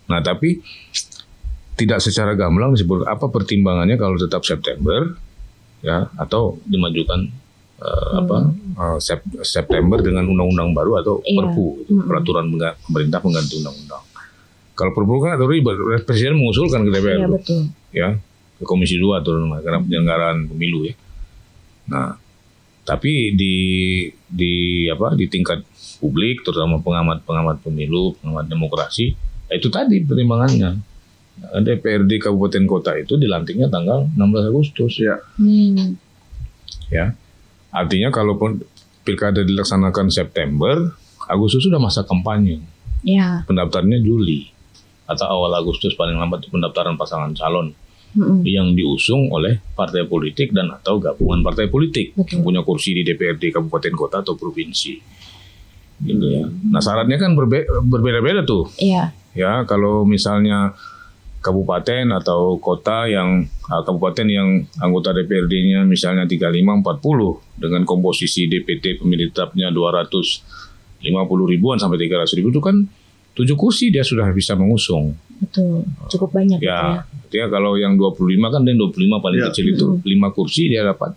Speaker 2: Nah tapi tidak secara gamblang disebut apa pertimbangannya kalau tetap September ya atau dimajukan September dengan undang-undang baru atau perpu peraturan pemerintah pengganti undang-undang. Kalau perpu kan atau ribet, Presiden mengusulkan ke DPR,
Speaker 1: iya, betul.
Speaker 2: Ya, ke Komisi 2 karena penyelenggaraan pemilu ya. Nah, tapi di tingkat publik, terutama pengamat pemilu, pengamat demokrasi, itu tadi pertimbangannya. DPRD Kabupaten Kota itu dilantiknya tanggal 16 Agustus.
Speaker 3: Ya.
Speaker 2: Ya, artinya kalaupun pilkada dilaksanakan September, Agustus sudah masa kampanye.
Speaker 1: Ya.
Speaker 2: Pendaftarannya Juli. Atau awal Agustus paling lambat pendaftaran pasangan calon yang diusung oleh partai politik dan atau gabungan partai politik yang punya kursi di DPRD kabupaten kota atau provinsi, gitu ya. Nah syaratnya kan berbeda-beda tuh.
Speaker 1: Iya.
Speaker 2: Ya kalau misalnya kabupaten atau kota yang kabupaten yang anggota DPRD-nya misalnya 35-40 dengan komposisi DPT pemilih tetapnya 250 ribuan sampai 300 ribu itu kan 7 kursi dia sudah bisa mengusung.
Speaker 1: Betul, cukup banyak
Speaker 2: ya. Artinya kalau yang 25 kan dan 25 paling kecil itu 5 kursi dia dapat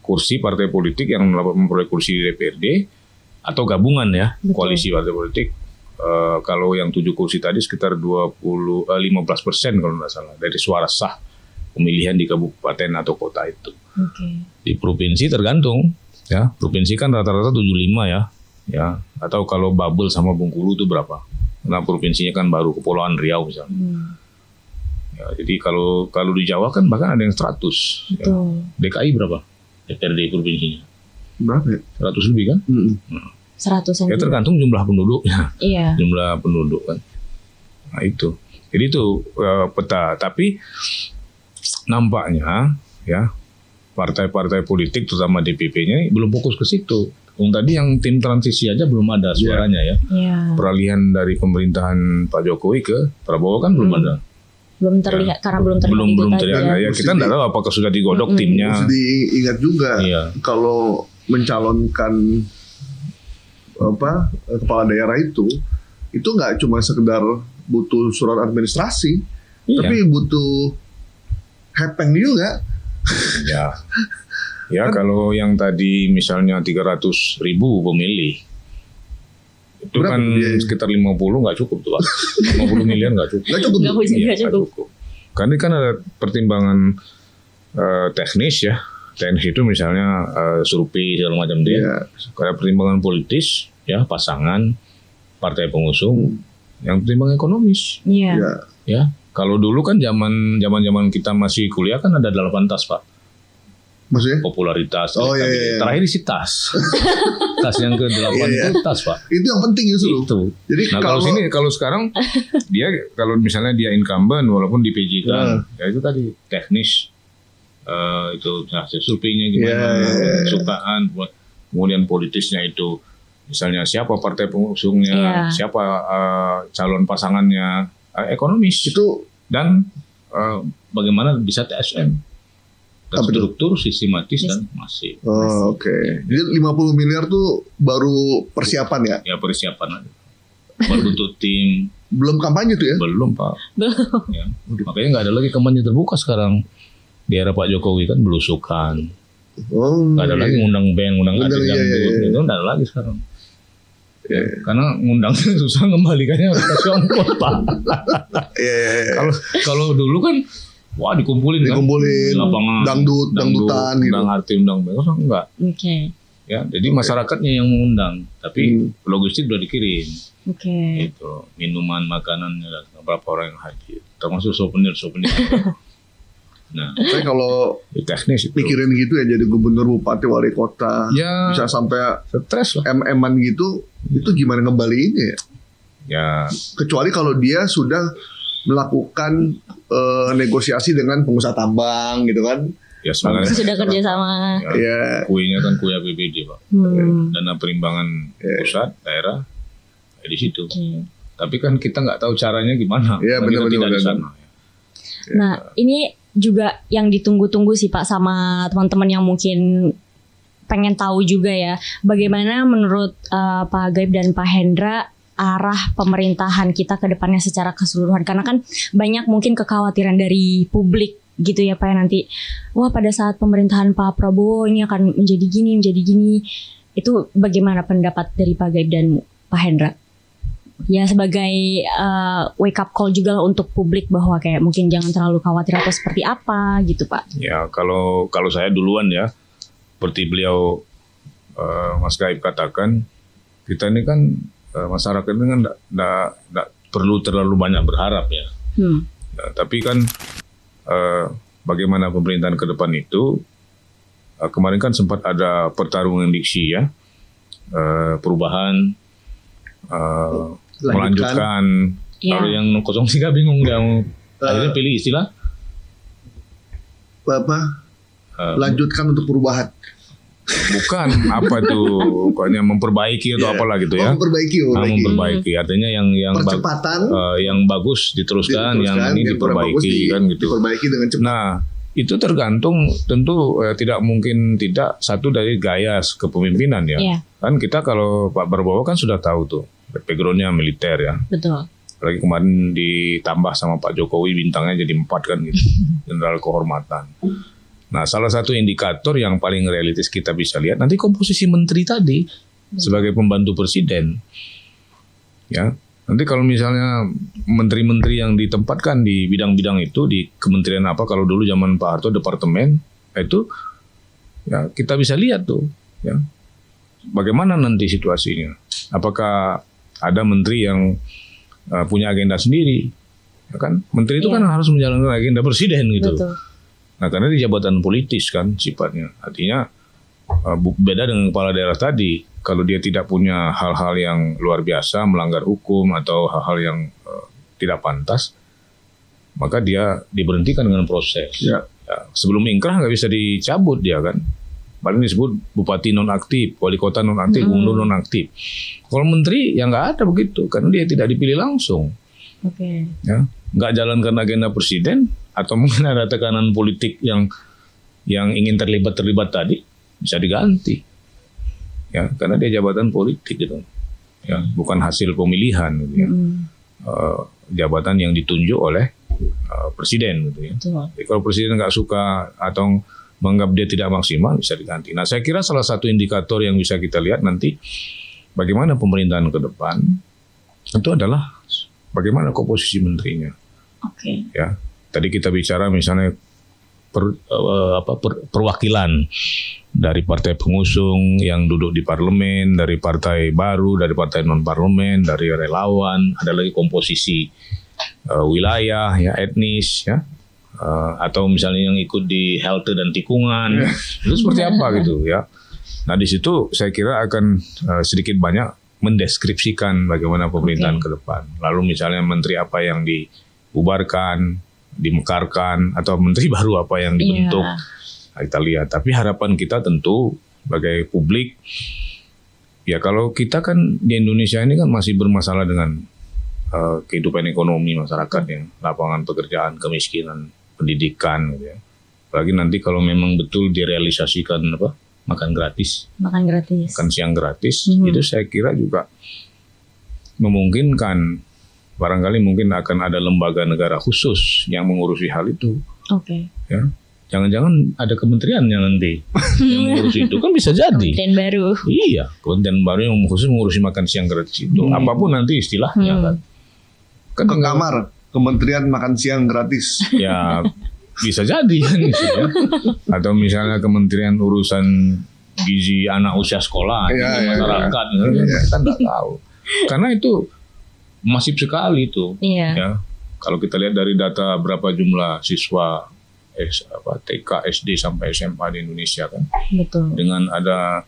Speaker 2: kursi partai politik yang memperoleh kursi di DPRD atau gabungan ya. Betul. Koalisi partai politik. Kalau yang 7 kursi tadi sekitar 15% kalau tidak salah dari suara sah pemilihan di kabupaten atau kota itu. Di provinsi tergantung ya. Provinsi kan rata-rata 75 ya. Ya, atau kalau Babel sama Bengkulu itu berapa? Nah, provinsinya kan baru Kepulauan Riau misalnya. Ya, jadi kalau di Jawa kan bahkan ada yang 100. Ya. DKI berapa? DPRD provinsinya.
Speaker 3: Berapa ya?
Speaker 2: 100 lebih kan?
Speaker 1: 100-an.
Speaker 2: Ya tergantung jumlah penduduknya.
Speaker 1: Iya.
Speaker 2: Jumlah penduduk kan. Nah, itu. Jadi itu peta, tapi nampaknya ya partai-partai politik terutama DPP-nya belum fokus ke situ. Tadi yang tim transisi aja belum ada suaranya ya. Peralihan dari pemerintahan Pak Jokowi ke Prabowo kan belum ada.
Speaker 1: Belum terlihat karena belum terlihat.
Speaker 2: Ya, kita nggak tahu apakah sudah digodok timnya.
Speaker 3: Harus diingat juga kalau mencalonkan kepala daerah itu nggak cuma sekedar butuh surat administrasi, tapi butuh hepeng juga.
Speaker 2: Ya. Ya kalau yang tadi misalnya 300 ribu pemilih Itu
Speaker 3: Berapa
Speaker 2: kan
Speaker 3: biayanya?
Speaker 2: sekitar 50 nggak cukup tuh Pak. 50 miliar nggak cukup.
Speaker 3: Nggak cukup.
Speaker 1: Nggak
Speaker 3: tuh?
Speaker 1: Nggak
Speaker 2: Nggak
Speaker 1: cukup.
Speaker 2: Karena kan ada pertimbangan teknis ya. Teknis itu misalnya survei segala macam dia.
Speaker 3: Iya.
Speaker 2: Ada pertimbangan politis ya, pasangan, partai pengusung, yang pertimbangan ekonomis.
Speaker 1: Iya.
Speaker 3: Iya.
Speaker 2: Ya, kalau dulu kan zaman kita masih kuliah kan ada 8 tas Pak.
Speaker 3: Maksudnya?
Speaker 2: Popularitas,
Speaker 3: Oh, iya,
Speaker 2: elektabilitas.
Speaker 3: iya.
Speaker 2: Terakhir isi tas. Tas yang ke-8
Speaker 3: Iya, iya.
Speaker 2: itu tas Pak.
Speaker 3: Itu yang penting justru.
Speaker 2: Itu.
Speaker 3: Jadi
Speaker 2: Nah kalau sekarang dia kalau misalnya dia incumbent walaupun di PJ kan, ya itu tadi teknis itu hasil surveinya gimana,
Speaker 3: Iya.
Speaker 2: kesukaan, kemudian politisnya itu misalnya siapa partai pengusungnya,
Speaker 1: Iya.
Speaker 2: siapa calon pasangannya, ekonomis
Speaker 3: itu
Speaker 2: dan bagaimana bisa TSM.
Speaker 3: Apa itu?
Speaker 2: Struktur sistematis dan masif.
Speaker 3: oke. Jadi 50 miliar tuh baru persiapan ya?
Speaker 2: Ya persiapan aja. Berbentuk tim.
Speaker 3: Belum kampanye tuh ya?
Speaker 2: Belum Pak.
Speaker 1: Belum.
Speaker 2: Ya. Makanya nggak ada lagi kampanye terbuka sekarang. Di era Pak Jokowi kan belusukan.
Speaker 3: Oh.
Speaker 2: Nggak ada lagi ngundang band, ngundang
Speaker 3: Ngundang,
Speaker 2: artis
Speaker 3: iya,
Speaker 2: dangdut.
Speaker 3: iya, iya.
Speaker 2: Itu nggak ada lagi sekarang.
Speaker 3: Iya.
Speaker 2: Karena ngundangnya susah, ngembalikannya harus kasih ongkos Pak.
Speaker 3: Iya.
Speaker 2: Kalau dulu kan wah dikumpulin
Speaker 3: Dikumpulin,
Speaker 2: kan. Di lapangan.
Speaker 3: dangdutan gitu.
Speaker 2: Undang artis, undang band. Kosong enggak.
Speaker 1: Oke.
Speaker 2: Ya, jadi masyarakatnya yang mengundang, tapi logistik udah dikirim.
Speaker 1: Oke.
Speaker 2: Itu minuman, makanannya dan berapa orang yang hadir, termasuk souvenir. Nah,
Speaker 3: Saya kalau
Speaker 2: itu teknis itu.
Speaker 3: pikirin gitu ya jadi gubernur, bupati, wali kota,
Speaker 2: Ya,
Speaker 3: bisa sampai
Speaker 2: stres lah.
Speaker 3: MM-an gitu, itu gimana ngembaliinnya ya?
Speaker 2: Ya,
Speaker 3: Kecuali kalau dia sudah melakukan negosiasi dengan pengusaha tambang gitu kan?
Speaker 2: ya sebenarnya
Speaker 1: Sudah kerja sama.
Speaker 3: Ya.
Speaker 2: kuenya kan kue APBD Pak. Dana perimbangan pusat, daerah, ya di situ.
Speaker 1: Oke.
Speaker 2: Tapi kan kita nggak tahu caranya gimana.
Speaker 3: Iya,
Speaker 2: Karena kita
Speaker 3: benar-benar.
Speaker 2: tidak di sana.
Speaker 1: Nah, ini juga yang ditunggu-tunggu sih Pak sama teman-teman yang mungkin pengen tahu juga ya. Bagaimana menurut Pak Gaib dan Pak Hendra arah pemerintahan kita ke depannya secara keseluruhan? Karena kan banyak mungkin kekhawatiran dari publik gitu ya Pak ya, nanti wah pada saat pemerintahan Pak Prabowo ini akan menjadi gini. Itu bagaimana pendapat dari Pak Gaib dan Pak Hendra? Ya sebagai wake up call juga lah untuk publik bahwa kayak mungkin jangan terlalu khawatir atau seperti apa gitu Pak.
Speaker 2: Ya, kalau saya duluan ya, seperti beliau Mas Gaib katakan, kita ini kan masyarakat ini kan tidak perlu terlalu banyak berharap ya. Nah, tapi kan bagaimana pemerintahan ke depan itu, kemarin kan sempat ada pertarungan diksi ya, perubahan, melanjutkan.
Speaker 1: Ya.
Speaker 2: Kalau yang 03 bingung dia mau akhirnya pilih istilah
Speaker 3: Lanjutkan untuk perubahan.
Speaker 2: bukan apa tuh, pokoknya memperbaiki atau apalah gitu ya. Memperbaiki artinya yang
Speaker 3: percepatan,
Speaker 2: yang bagus diteruskan, yang ini diperbaiki kan gitu.
Speaker 3: Diperbaiki dengan cepat.
Speaker 2: Nah, itu tergantung tentu tidak mungkin tidak satu dari gaya kepemimpinan ya.
Speaker 1: Iya.
Speaker 2: Kan kita kalau Pak Prabowo kan sudah tahu tuh backgroundnya militer ya.
Speaker 1: Betul.
Speaker 2: Apalagi kemarin ditambah sama Pak Jokowi bintangnya jadi 4 kan gitu, jenderal kehormatan. Nah, salah satu indikator yang paling realistis kita bisa lihat nanti komposisi menteri tadi sebagai pembantu presiden. Ya, nanti kalau misalnya menteri-menteri yang ditempatkan di bidang-bidang itu di kementerian apa, kalau dulu zaman Pak Harto departemen itu, ya kita bisa lihat tuh, ya bagaimana nanti situasinya. Apakah ada menteri yang punya agenda sendiri, ya kan? Menteri itu kan harus menjalankan agenda presiden gitu.
Speaker 1: Betul.
Speaker 2: Nah, karena di jabatan politis kan sifatnya, artinya beda dengan kepala daerah tadi. Kalau dia tidak punya hal-hal yang luar biasa, melanggar hukum atau hal-hal yang tidak pantas, maka dia diberhentikan dengan proses.
Speaker 3: Ya.
Speaker 2: Ya, sebelum ingkrah nggak bisa dicabut dia kan. Paling disebut bupati nonaktif, wali kota nonaktif, gubernur nonaktif. Kalau menteri ya nggak ada begitu, karena dia tidak dipilih langsung.
Speaker 1: Oke.
Speaker 2: Ya, nggak jalankan agenda presiden atau mungkin ada tekanan politik yang ingin terlibat tadi bisa diganti, ya karena dia jabatan politik gitu, ya bukan hasil pemilihan gitu ya, jabatan yang ditunjuk oleh presiden gitu ya. Jadi kalau presiden nggak suka atau menganggap dia tidak maksimal bisa diganti. Nah, saya kira salah satu indikator yang bisa kita lihat nanti bagaimana pemerintahan ke depan itu adalah bagaimana komposisi menterinya.
Speaker 1: Oke.
Speaker 2: Ya, tadi kita bicara misalnya perwakilan dari partai pengusung yang duduk di parlemen, dari partai baru, dari partai non parlemen, dari relawan, ada lagi komposisi wilayah, ya etnis, ya. Atau misalnya yang ikut di health dan tikungan, itu seperti apa gitu ya. Nah di situ saya kira akan sedikit banyak mendeskripsikan bagaimana pemerintahan ke depan. Lalu misalnya menteri apa yang dibubarkan, dimekarkan, atau menteri baru apa yang dibentuk. Nah, kita lihat. Tapi harapan kita tentu sebagai publik, ya kalau kita kan di Indonesia ini kan masih bermasalah dengan kehidupan ekonomi masyarakat ya, lapangan pekerjaan, kemiskinan, pendidikan gitu ya. Apalagi nanti kalau memang betul direalisasikan makan gratis, makan siang gratis, itu saya kira juga memungkinkan, barangkali mungkin akan ada lembaga negara khusus yang mengurusi hal itu.
Speaker 1: Oke.
Speaker 2: Ya, jangan-jangan ada kementeriannya nanti yang mengurusi itu, kan bisa jadi.
Speaker 1: Kementerian baru.
Speaker 2: Iya, kementerian baru yang khusus mengurusi makan siang gratis itu, apapun nanti istilahnya kan.
Speaker 3: Ke kamar, kementerian makan siang gratis.
Speaker 2: Ya. Bisa jadi kan gitu ya. Atau misalnya kementerian urusan gizi anak usia sekolah masyarakat kita nggak tahu. Karena itu masif sekali itu. Ya. Kalau kita lihat dari data berapa jumlah siswa TK, SD sampai SMA di Indonesia kan.
Speaker 1: Betul.
Speaker 2: Dengan ada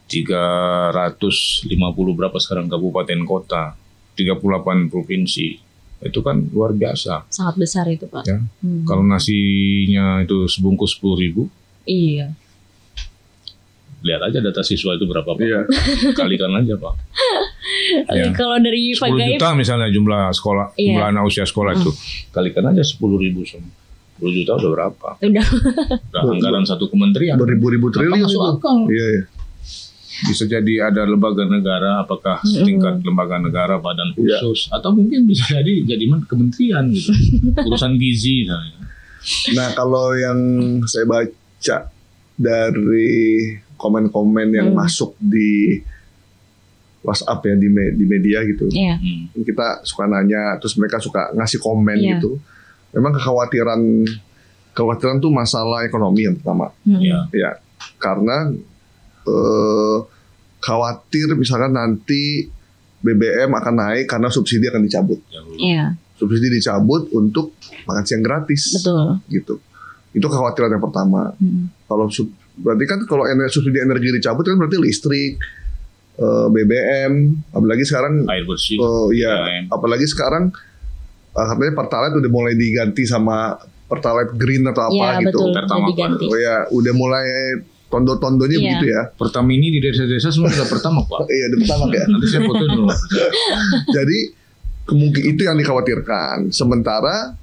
Speaker 2: 350 berapa sekarang kabupaten kota, 38 provinsi. Itu kan luar biasa.
Speaker 1: Sangat besar itu Pak.
Speaker 2: Ya. Kalau nasinya itu sebungkus 10.000.
Speaker 1: Iya.
Speaker 2: Lihat aja data siswa itu berapa Pak.
Speaker 3: Iya.
Speaker 2: Kalikan aja Pak.
Speaker 1: Ya. Kalau dari
Speaker 2: 10 juta misalnya jumlah sekolah, jumlah anak usia sekolah itu. Kalikan aja 10.000 semua. 10 juta udah berapa? Udah anggaran satu kementerian.
Speaker 3: Beribu-ribu triliun.
Speaker 2: Masuk akal.
Speaker 3: Iya.
Speaker 2: Bisa jadi ada lembaga negara, apakah setingkat lembaga negara, badan khusus, atau mungkin bisa jadi kementerian gitu, urusan gizi misalnya.
Speaker 3: Nah kalau yang saya baca dari komen-komen yang masuk di WhatsApp ya, di media gitu, kita suka nanya, terus mereka suka ngasih komen gitu. Memang kekhawatiran tuh masalah ekonomi yang pertama, ya karena khawatir misalkan nanti BBM akan naik karena subsidi akan dicabut. Subsidi dicabut untuk makan siang gratis.
Speaker 1: Betul.
Speaker 3: Gitu. Itu kekhawatiran yang pertama. Berarti kan kalau subsidi energi dicabut kan berarti listrik, BBM, apalagi sekarang
Speaker 2: air bersih.
Speaker 3: Apalagi sekarang katanya Pertalite udah mulai diganti sama Pertalite Green atau apa gitu.
Speaker 1: Betul,
Speaker 3: udah mulai tondo-tondonya begitu ya.
Speaker 2: Pertamini di desa-desa semua sudah pertama Pak.
Speaker 3: Iya, udah pertama ya.
Speaker 2: Nanti saya fotoin dulu.
Speaker 3: Jadi kemungkinan itu yang dikhawatirkan. Sementara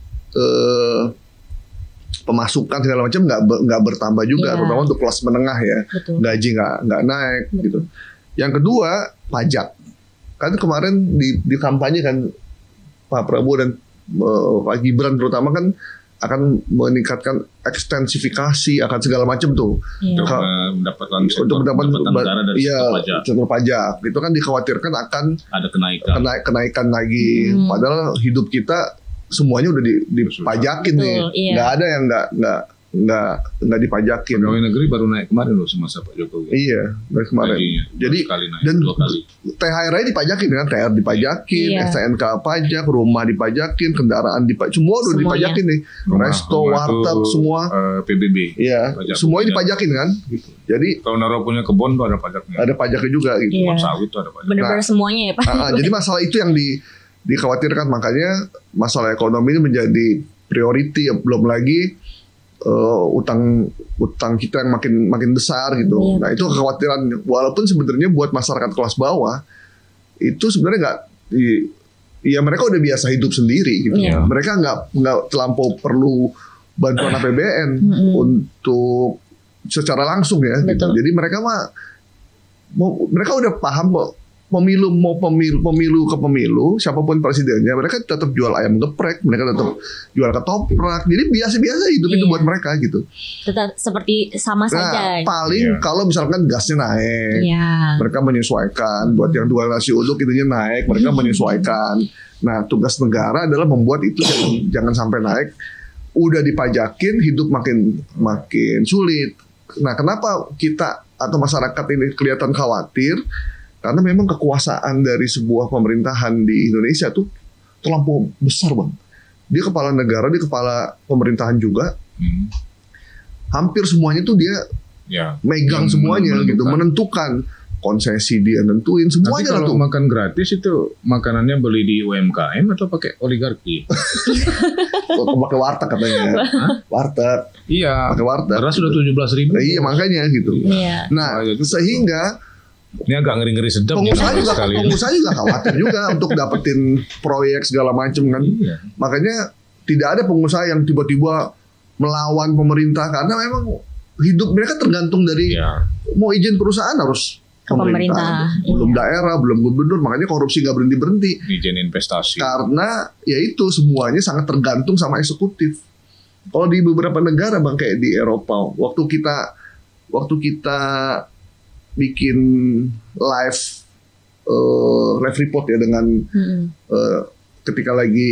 Speaker 3: pemasukan segala macam nggak bertambah juga, terutama untuk kelas menengah ya. Betul. Gaji nggak naik gitu. Yang kedua pajak. Kan kemarin di kampanye kan Pak Prabowo dan Pak Gibran terutama kan akan meningkatkan ekstensifikasi akan segala macam tuh
Speaker 2: untuk mendapatkan negara dari
Speaker 3: sektor pajak itu kan dikhawatirkan akan
Speaker 2: ada
Speaker 3: kenaikan lagi padahal hidup kita semuanya udah dipajakin nih nggak ada yang nggak dipajakin.
Speaker 2: Pegawai negeri baru naik kemarin loh semasa Pak Jokowi.
Speaker 3: Iya, dari kemarin. Jadi dan THR-nya dipajakin kan, THR dipajakin, STNK pajak, rumah dipajakin, kendaraan semua udah dipajakin nih. Resto, warteg, semua
Speaker 2: PBB.
Speaker 3: Iya, semuanya dipajakin kan. Gitu. Jadi
Speaker 2: kalau naruh punya kebun tuh ada pajaknya.
Speaker 3: Ada pajaknya juga gitu.
Speaker 2: Kebun sawit tuh ada pajak.
Speaker 1: Benar-benar semuanya ya Pak.
Speaker 3: Jadi masalah itu yang dikhawatirkan, makanya masalah ekonomi ini menjadi priority. Belum lagi utang kita yang makin besar gitu. Nah itu kekhawatiran, walaupun sebenarnya buat masyarakat kelas bawah itu sebenarnya nggak, ya mereka udah biasa hidup sendiri gitu. Mereka nggak terlampau perlu bantuan APBN untuk secara langsung ya. Gitu. Jadi mereka udah paham kok pemilu ke pemilu, siapapun presidennya, mereka tetap jual ayam geprek, mereka tetap jual ketoprak. Jadi biasa-biasa hidup itu buat mereka gitu.
Speaker 1: Tetap seperti sama saja.
Speaker 3: Paling kalau misalkan gasnya naik, mereka menyesuaikan. Buat yang jual nasi uduk itunya naik, mereka menyesuaikan. Nah, tugas negara adalah membuat itu jangan sampai naik. Udah dipajakin, hidup makin sulit. Nah, kenapa kita atau masyarakat ini kelihatan khawatir? Karena memang kekuasaan dari sebuah pemerintahan di Indonesia tuh terlampau besar, Bang. Dia kepala negara, dia kepala pemerintahan juga. Hampir semuanya tuh dia megang semuanya gitu, menentukan konsesi dia nentuin semuanya.
Speaker 2: Nanti kalau
Speaker 3: tuh.
Speaker 2: makan gratis itu makanannya beli di UMKM atau pakai oligarki?
Speaker 3: Pakai warteg katanya. Warteg.
Speaker 2: Iya.
Speaker 3: Pakai warteg.
Speaker 2: Beras sudah 17.000.
Speaker 3: Iya, makanya gitu. Nah, sehingga
Speaker 2: ini agak ngeri-ngeri sedap.
Speaker 3: Pengusaha juga khawatir juga untuk dapetin proyek segala macam kan.
Speaker 2: Iya.
Speaker 3: Makanya tidak ada pengusaha yang tiba-tiba melawan pemerintah karena memang hidup mereka tergantung dari mau izin perusahaan harus
Speaker 1: ke pemerintah.
Speaker 3: Belum daerah, belum gubernur, makanya korupsi nggak berhenti.
Speaker 2: Izin investasi.
Speaker 3: Karena ya itu semuanya sangat tergantung sama eksekutif. Kalau di beberapa negara, Bang, kayak di Eropa, waktu kita bikin live report ya dengan ketika lagi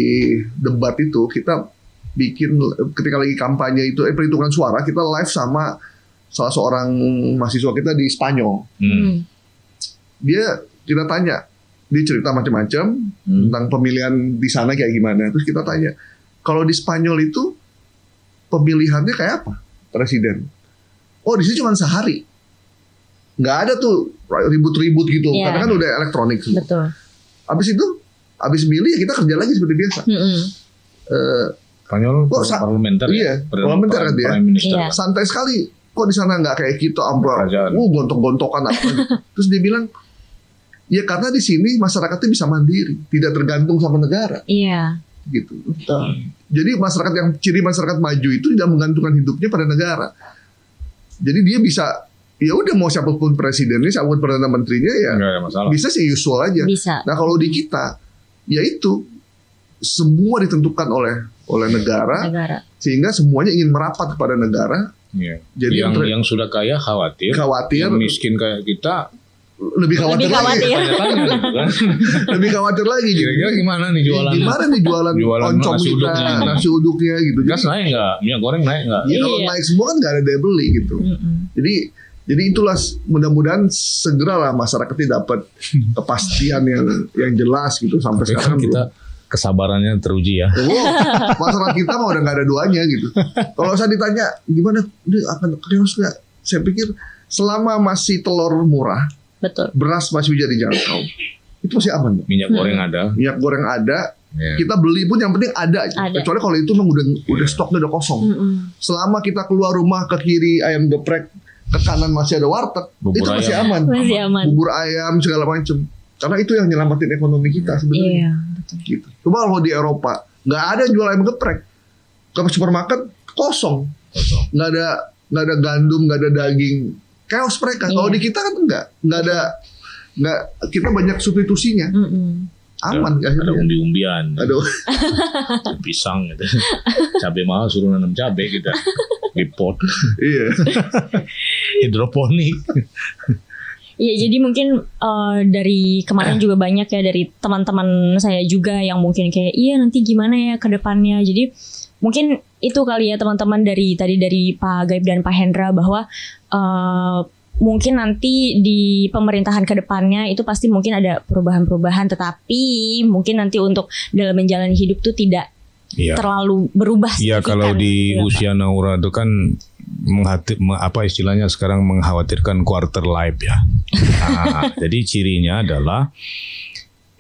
Speaker 3: debat itu kita bikin ketika lagi kampanye itu perhitungan suara kita live sama salah seorang mahasiswa kita di Spanyol. Kita tanya, dia cerita macam-macam tentang pemilihan di sana kayak gimana. Terus kita tanya, kalau di Spanyol itu pemilihannya kayak apa presiden? Oh, di sini cuma sehari. Nggak ada tuh ribut-ribut gitu, karena kan udah elektronik semua.
Speaker 1: Betul.
Speaker 3: Abis milih ya kita kerja lagi seperti biasa.
Speaker 2: Spanyol parlementer.
Speaker 3: Iya, parlementer kan dia. Santai sekali. Kok di sana nggak kayak kita gontok-gontokan apa gitu. Terus dia bilang, ya karena di sini masyarakatnya bisa mandiri, tidak tergantung sama negara.
Speaker 1: Iya.
Speaker 3: Gitu. Jadi ciri masyarakat maju itu tidak menggantungkan hidupnya pada negara. Jadi dia bisa, ya udah mau siapapun presidennya, siapapun perdana menterinya ya bisa sih usual aja.
Speaker 1: Bisa.
Speaker 3: Nah kalau di kita, ya itu semua ditentukan oleh negara, sehingga semuanya ingin merapat kepada negara.
Speaker 2: Iya. Jadi yang sudah kaya khawatir, yang miskin kayak kita
Speaker 3: lebih khawatir lagi. Lebih khawatir lagi.
Speaker 2: Kira-kira gimana nih jualannya?
Speaker 3: Gimana nih jualan oncom kita, nasi uduknya gitu.
Speaker 2: Gas naik nggak? Minyak goreng naik nggak?
Speaker 3: Ya, kalau naik semua kan nggak ada daya beli gitu. Jadi itulah mudah-mudahan segeralah masyarakatnya dapat kepastian yang jelas gitu sampai sekarang
Speaker 2: kita kesabarannya teruji ya.
Speaker 3: Masyarakat kita mah udah nggak ada duanya gitu. Kalau saya ditanya gimana, ini akan chaos nggak? Saya pikir selama masih telur murah,
Speaker 1: betul,
Speaker 3: beras masih bisa dijangkau, itu masih aman.
Speaker 2: Minyak goreng ada.
Speaker 3: Minyak goreng ada. Kita beli pun yang penting ada. Kecuali kalau itu memang udah stoknya udah kosong. Selama kita keluar rumah ke kiri ayam geprek, ke kanan masih ada warteg, itu masih aman. Bubur ayam segala macam. Karena itu yang nyelamatin ekonomi kita sebenarnya. Gitu. Coba kalau di Eropa nggak ada jual ayam geprek, ke supermarket kosong. Nggak ada gandum, nggak ada daging, chaos mereka. Kalau di kita kan nggak ada, kita banyak substitusinya. Aman kan?
Speaker 2: Ada umbi-umbian,
Speaker 3: ada
Speaker 2: pisang gitu. Cabai mahal suruh nanam cabai kita di pot.
Speaker 3: Iya.
Speaker 2: Hidroponik.
Speaker 1: Iya, jadi mungkin dari kemarin juga banyak ya dari teman-teman saya juga yang mungkin kayak iya nanti gimana ya ke depannya. Jadi mungkin itu kali ya teman-teman dari Pak Gaib dan Pak Hendra bahwa mungkin nanti di pemerintahan ke depannya itu pasti mungkin ada perubahan-perubahan, tetapi mungkin nanti untuk dalam menjalani hidup tuh tidak terlalu berubah.
Speaker 2: Iya, kalau di usia Naura itu kan apa istilahnya sekarang mengkhawatirkan quarter life ya. Nah, jadi cirinya adalah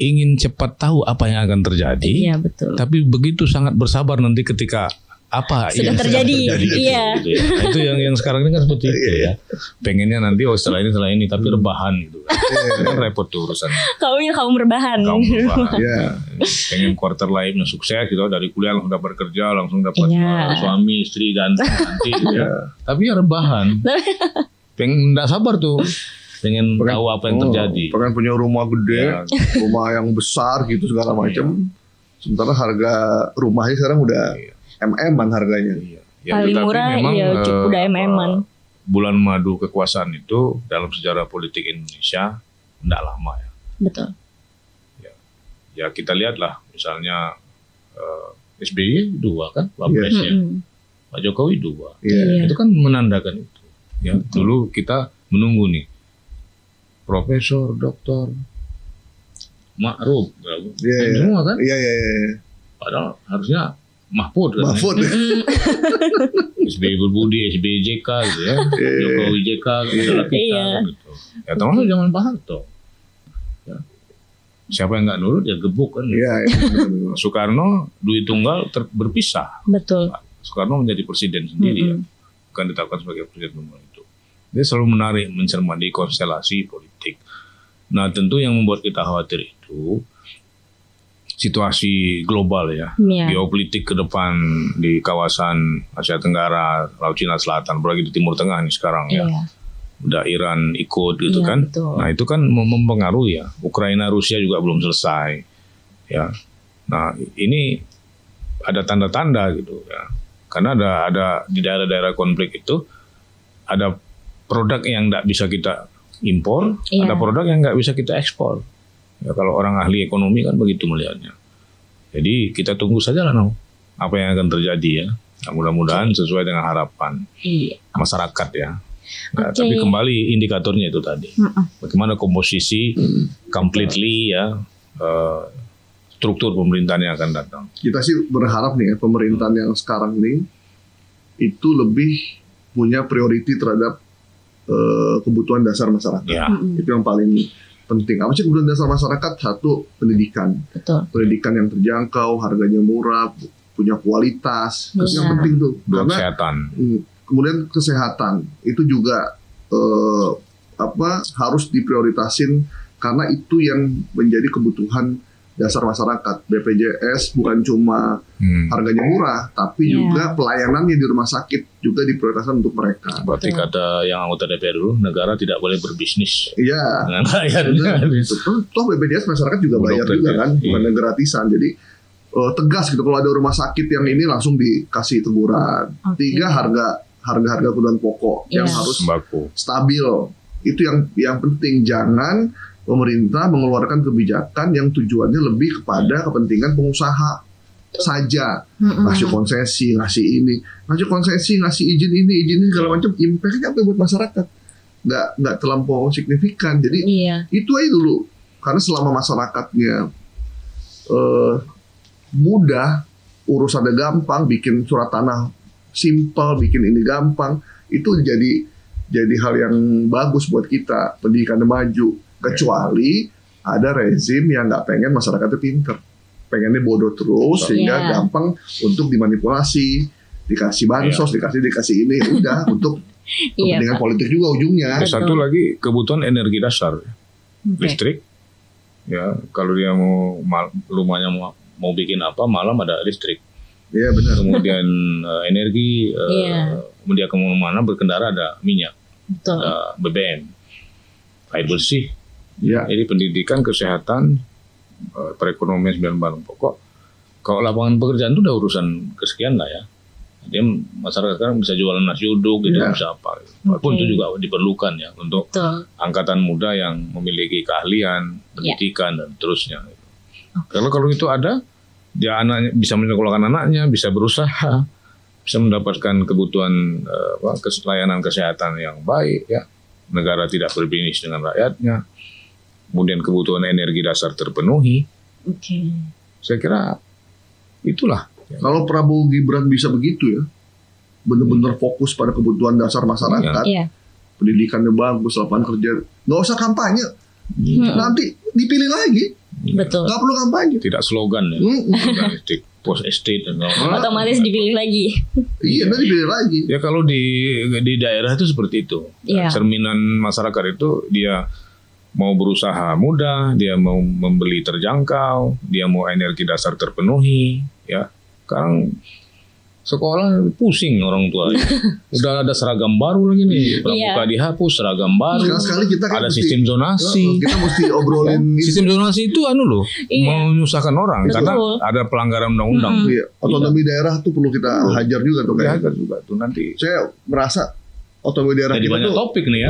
Speaker 2: ingin cepat tahu apa yang akan terjadi.
Speaker 1: Iya, betul.
Speaker 2: Tapi begitu sangat bersabar nanti ketika apa
Speaker 1: sudah yang terjadi. Iya.
Speaker 2: Gitu ya. Nah, itu yang sekarang ini kan seperti itu ya. Pengennya nanti setelah ini tapi rebahan gitu. Kan repot tuh urusan.
Speaker 1: Kamu rebahan.
Speaker 2: Pengen quarter life sukses gitu, dari kuliah langsung dapat kerja, langsung dapat suami, istri, ganteng nanti gitu ya. Tapi ya rebahan. Pengen enggak sabar tuh. pengen tahu apa yang terjadi.
Speaker 3: Pengen punya rumah gede,
Speaker 2: Ya.
Speaker 3: rumah yang besar gitu segala macam. Sementara harga rumahnya sekarang udah MM-an harganya.
Speaker 2: Iya. Ya,
Speaker 1: Paling
Speaker 2: tetapi
Speaker 1: murah
Speaker 2: memang,
Speaker 1: ya udah MM-an.
Speaker 2: Bulan madu kekuasaan itu dalam sejarah politik Indonesia tidak lama ya.
Speaker 1: Betul.
Speaker 2: Ya kita lihatlah misalnya SBY 2 kan wapresnya, Pak Jokowi 2.
Speaker 3: Iya.
Speaker 2: Itu kan menandakan itu. Ya, dulu kita menunggu nih Profesor Doktor Ma'ruf,
Speaker 3: Iya.
Speaker 2: semua kan?
Speaker 3: Iya.
Speaker 2: Padahal harusnya Mahfud kan?
Speaker 3: Mahfud.
Speaker 2: SBY berbudi, SBY JK gitu ya, Jokowi JK adalah kita
Speaker 1: Iya.
Speaker 2: gitu. Ya termasuk zaman Pak Harto. Ya. Siapa yang nggak nurut ya gebuk kan?
Speaker 3: Iya. Benar-benar.
Speaker 2: Soekarno duit tunggal berpisah.
Speaker 1: Betul.
Speaker 2: Soekarno menjadi presiden sendiri ya, bukan ditetapkan sebagai presiden nomor itu. Dia selalu menarik mencermati konstelasi politik. Nah tentu yang membuat kita khawatir itu situasi global ya,
Speaker 1: Iya.
Speaker 2: geopolitik ke depan di kawasan Asia Tenggara, Laut Cina Selatan, apalagi di Timur Tengah nih sekarang ya.
Speaker 1: Iya.
Speaker 2: Udah Iran ikut gitu
Speaker 1: Iya,
Speaker 2: kan.
Speaker 1: betul.
Speaker 2: Nah itu kan mempengaruhi ya. Ukraina Rusia juga belum selesai ya. Nah ini ada tanda-tanda gitu ya. Karena ada di daerah-daerah konflik itu ada produk yang nggak bisa kita impor,
Speaker 1: Iya.
Speaker 2: ada produk yang nggak bisa kita ekspor. Ya kalau orang ahli ekonomi kan begitu melihatnya. Jadi kita tunggu saja lah apa yang akan terjadi ya. Nah, mudah-mudahan sesuai dengan harapan
Speaker 1: Iya.
Speaker 2: masyarakat ya. Nah,
Speaker 1: Oke.
Speaker 2: tapi kembali indikatornya itu tadi. Bagaimana komposisi completely ya struktur pemerintahan yang akan datang.
Speaker 3: Kita sih berharap nih ya, pemerintahan yang sekarang ini itu lebih punya priority terhadap kebutuhan dasar masyarakat.
Speaker 2: Ya.
Speaker 3: Itu yang paling penting. Apa sih kebutuhan dasar masyarakat? Satu, pendidikan.
Speaker 1: Betul.
Speaker 3: Pendidikan yang terjangkau, harganya murah, punya kualitas. Itu
Speaker 1: Iya.
Speaker 3: yang penting tuh.
Speaker 2: Dua
Speaker 3: Karena
Speaker 2: kesehatan.
Speaker 3: kemudian kesehatan itu juga harus diprioritasin karena itu yang menjadi kebutuhan dasar masyarakat. BPJS bukan cuma harganya murah, tapi
Speaker 1: Iya.
Speaker 3: juga pelayanannya di rumah sakit juga diprioritaskan untuk mereka.
Speaker 2: Berarti
Speaker 1: Betul.
Speaker 2: kata yang anggota DPR dulu, negara tidak boleh berbisnis
Speaker 3: Iya.
Speaker 2: dengan rakyatnya.
Speaker 3: Toh BPJS masyarakat juga bayar
Speaker 2: Dokter
Speaker 3: juga
Speaker 2: ya.
Speaker 3: kan, bukan
Speaker 2: Iya.
Speaker 3: gratisan. Jadi tegas gitu kalau ada rumah sakit yang ini langsung dikasih teguran.
Speaker 1: Oke.
Speaker 3: 3, harga kebutuhan pokok yang
Speaker 1: Iya.
Speaker 3: harus
Speaker 2: Sembako.
Speaker 3: stabil. Itu yang penting. Jangan pemerintah mengeluarkan kebijakan yang tujuannya lebih kepada kepentingan pengusaha saja. Ngasih konsesi, ngasih ini, ngasih konsesi, ngasih izin ini segala macam, impact-nya apa buat masyarakat? Nggak terlampau signifikan. Jadi
Speaker 1: Iya.
Speaker 3: itu aja dulu. Karena selama masyarakatnya mudah, urusannya gampang, bikin surat tanah simpel, bikin ini gampang, itu jadi hal yang bagus buat kita, pendidikannya maju. Kecuali ada rezim yang nggak pengen masyarakatnya pinter, pengennya bodoh terus sehingga
Speaker 1: Iya.
Speaker 3: gampang untuk dimanipulasi, dikasih bansos, dikasih ini, udah untuk
Speaker 1: Iya,
Speaker 3: kepentingan
Speaker 1: Pak.
Speaker 3: politik juga ujungnya.
Speaker 2: Terus satu lagi kebutuhan energi dasar,
Speaker 1: Oke.
Speaker 2: listrik. Ya kalau dia rumahnya mau bikin apa, malam ada listrik.
Speaker 3: Iya benar.
Speaker 2: Kemudian energi,
Speaker 1: Iya.
Speaker 2: kemudian kemana-mana berkendara ada minyak,
Speaker 1: Betul.
Speaker 2: ada BBM, air bersih.
Speaker 3: Iya.
Speaker 2: Jadi pendidikan, kesehatan, perekonomian 9 barang pokok. Kalau lapangan pekerjaan itu udah urusan kesekian lah ya. Dia masyarakat sekarang bisa jualan nasi uduk gitu,
Speaker 3: Iya.
Speaker 2: bisa apa. Walaupun
Speaker 1: Oke.
Speaker 2: itu juga diperlukan ya untuk
Speaker 1: Betul.
Speaker 2: angkatan muda yang memiliki keahlian, pendidikan dan terusnya. Kalau itu ada, dia anaknya bisa menyekolahkan anaknya, bisa berusaha, bisa mendapatkan kebutuhan layanan kesehatan yang baik ya. Negara tidak berbisnis dengan rakyatnya. Kemudian kebutuhan energi dasar terpenuhi.
Speaker 1: Oke.
Speaker 2: Saya kira itulah.
Speaker 3: Kalau Prabowo Gibran bisa begitu ya, benar-benar fokus pada kebutuhan dasar masyarakat,
Speaker 1: Iya.
Speaker 3: pendidikannya bagus, lapangan kerja, nggak usah kampanye, nanti dipilih lagi,
Speaker 1: Betul.
Speaker 3: nggak perlu kampanye.
Speaker 2: Tidak slogan ya. Organistik, post estate dan
Speaker 1: Otomatis dipilih lagi.
Speaker 3: Iya, nanti dipilih lagi.
Speaker 2: ya kalau di daerah itu seperti itu.
Speaker 1: Iya.
Speaker 2: Cerminan masyarakat itu dia mau berusaha mudah, dia mau membeli terjangkau, dia mau energi dasar terpenuhi, ya. Sekarang sekolah pusing orang tua. Udah ada seragam baru lagi nih. Pramuka dihapus, seragam baru.
Speaker 3: Sekali kita kan
Speaker 2: ada
Speaker 3: mesti-
Speaker 2: sistem zonasi.
Speaker 3: Kita mesti obrolin
Speaker 2: Sistem zonasi itu loh, menyusahkan orang
Speaker 1: Betul.
Speaker 2: karena ada pelanggaran undang-undang.
Speaker 3: Iya, otonomi daerah tuh perlu kita hajar juga tuh kayak.
Speaker 2: Dihajar juga tuh nanti.
Speaker 3: Saya merasa otonomi daerah
Speaker 2: Jadi
Speaker 3: kita
Speaker 2: banyak
Speaker 3: tuh
Speaker 2: topik nih ya.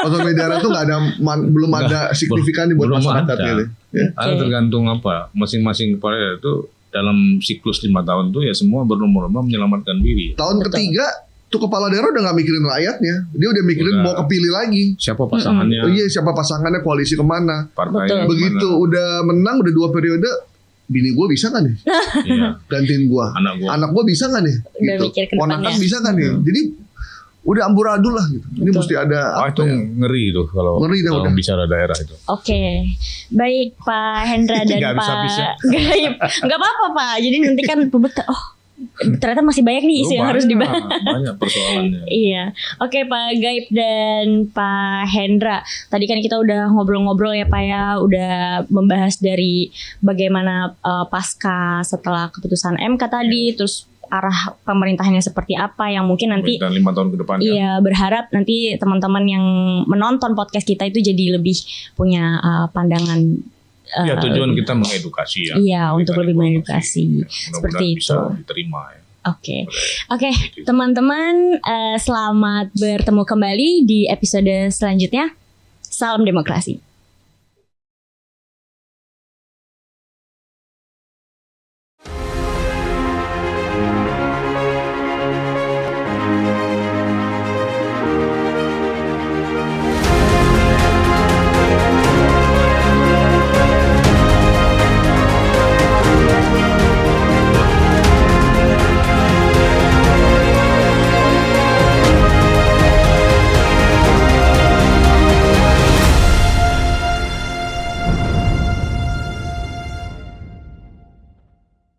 Speaker 3: otonomi daerah tuh nggak ada belum ada signifikan buat
Speaker 2: belum
Speaker 3: masyarakat
Speaker 2: ada.
Speaker 3: gitu. Ya.
Speaker 2: Ada tergantung apa masing-masing kepala daerah itu dalam siklus 5 tahun tuh ya semua berlomba-lomba menyelamatkan diri.
Speaker 3: Tahun ketiga tuh kepala daerah udah nggak mikirin rakyatnya, dia udah mikirin
Speaker 2: Udah.
Speaker 3: mau kepilih lagi.
Speaker 2: Siapa pasangannya?
Speaker 3: Oh iya, siapa pasangannya, koalisi kemana.
Speaker 2: Partainya
Speaker 1: Betul.
Speaker 3: Begitu udah menang udah 2 periode, bini gue bisa nggak nih
Speaker 2: Iya.
Speaker 3: gantiin gue,
Speaker 2: Anak gua.
Speaker 3: gue bisa nggak nih,
Speaker 1: Udah mikir ke
Speaker 3: ponakan
Speaker 1: depannya.
Speaker 3: bisa nggak nih, jadi udah amburadul lah gitu. Ini
Speaker 1: Betul.
Speaker 3: mesti ada
Speaker 2: Ah, itu
Speaker 3: apa ya?
Speaker 2: ngeri tuh kalau
Speaker 3: Ngeri dah udah.
Speaker 2: bicara daerah itu.
Speaker 1: Oke, baik Pak Hendra dan
Speaker 2: Nggak
Speaker 1: Pak
Speaker 2: habis-habisnya.
Speaker 1: Gaib. Nggak apa-apa Pak. Jadi nanti kan publik ternyata masih banyak nih isu yang harus dibahas.
Speaker 2: Banyak persoalannya.
Speaker 1: Iya, oke Pak Gaib dan Pak Hendra. Tadi kan kita udah ngobrol-ngobrol ya Pak ya, udah membahas dari bagaimana pasca setelah keputusan MK tadi, terus arah pemerintahannya seperti apa yang mungkin nanti.
Speaker 2: Dan 5 tahun ke depan ya.
Speaker 1: Iya, berharap nanti teman-teman yang menonton podcast kita itu jadi lebih punya pandangan.
Speaker 2: Ya tujuan kita mengedukasi ya.
Speaker 1: Iya, untuk
Speaker 2: Memberikan
Speaker 1: lebih
Speaker 2: informasi.
Speaker 1: mengedukasi.
Speaker 2: Ya,
Speaker 1: Seperti
Speaker 2: mudah-mudahan bisa
Speaker 1: itu.
Speaker 2: diterima ya.
Speaker 1: Oke, teman-teman, selamat bertemu kembali di episode selanjutnya. Salam demokrasi.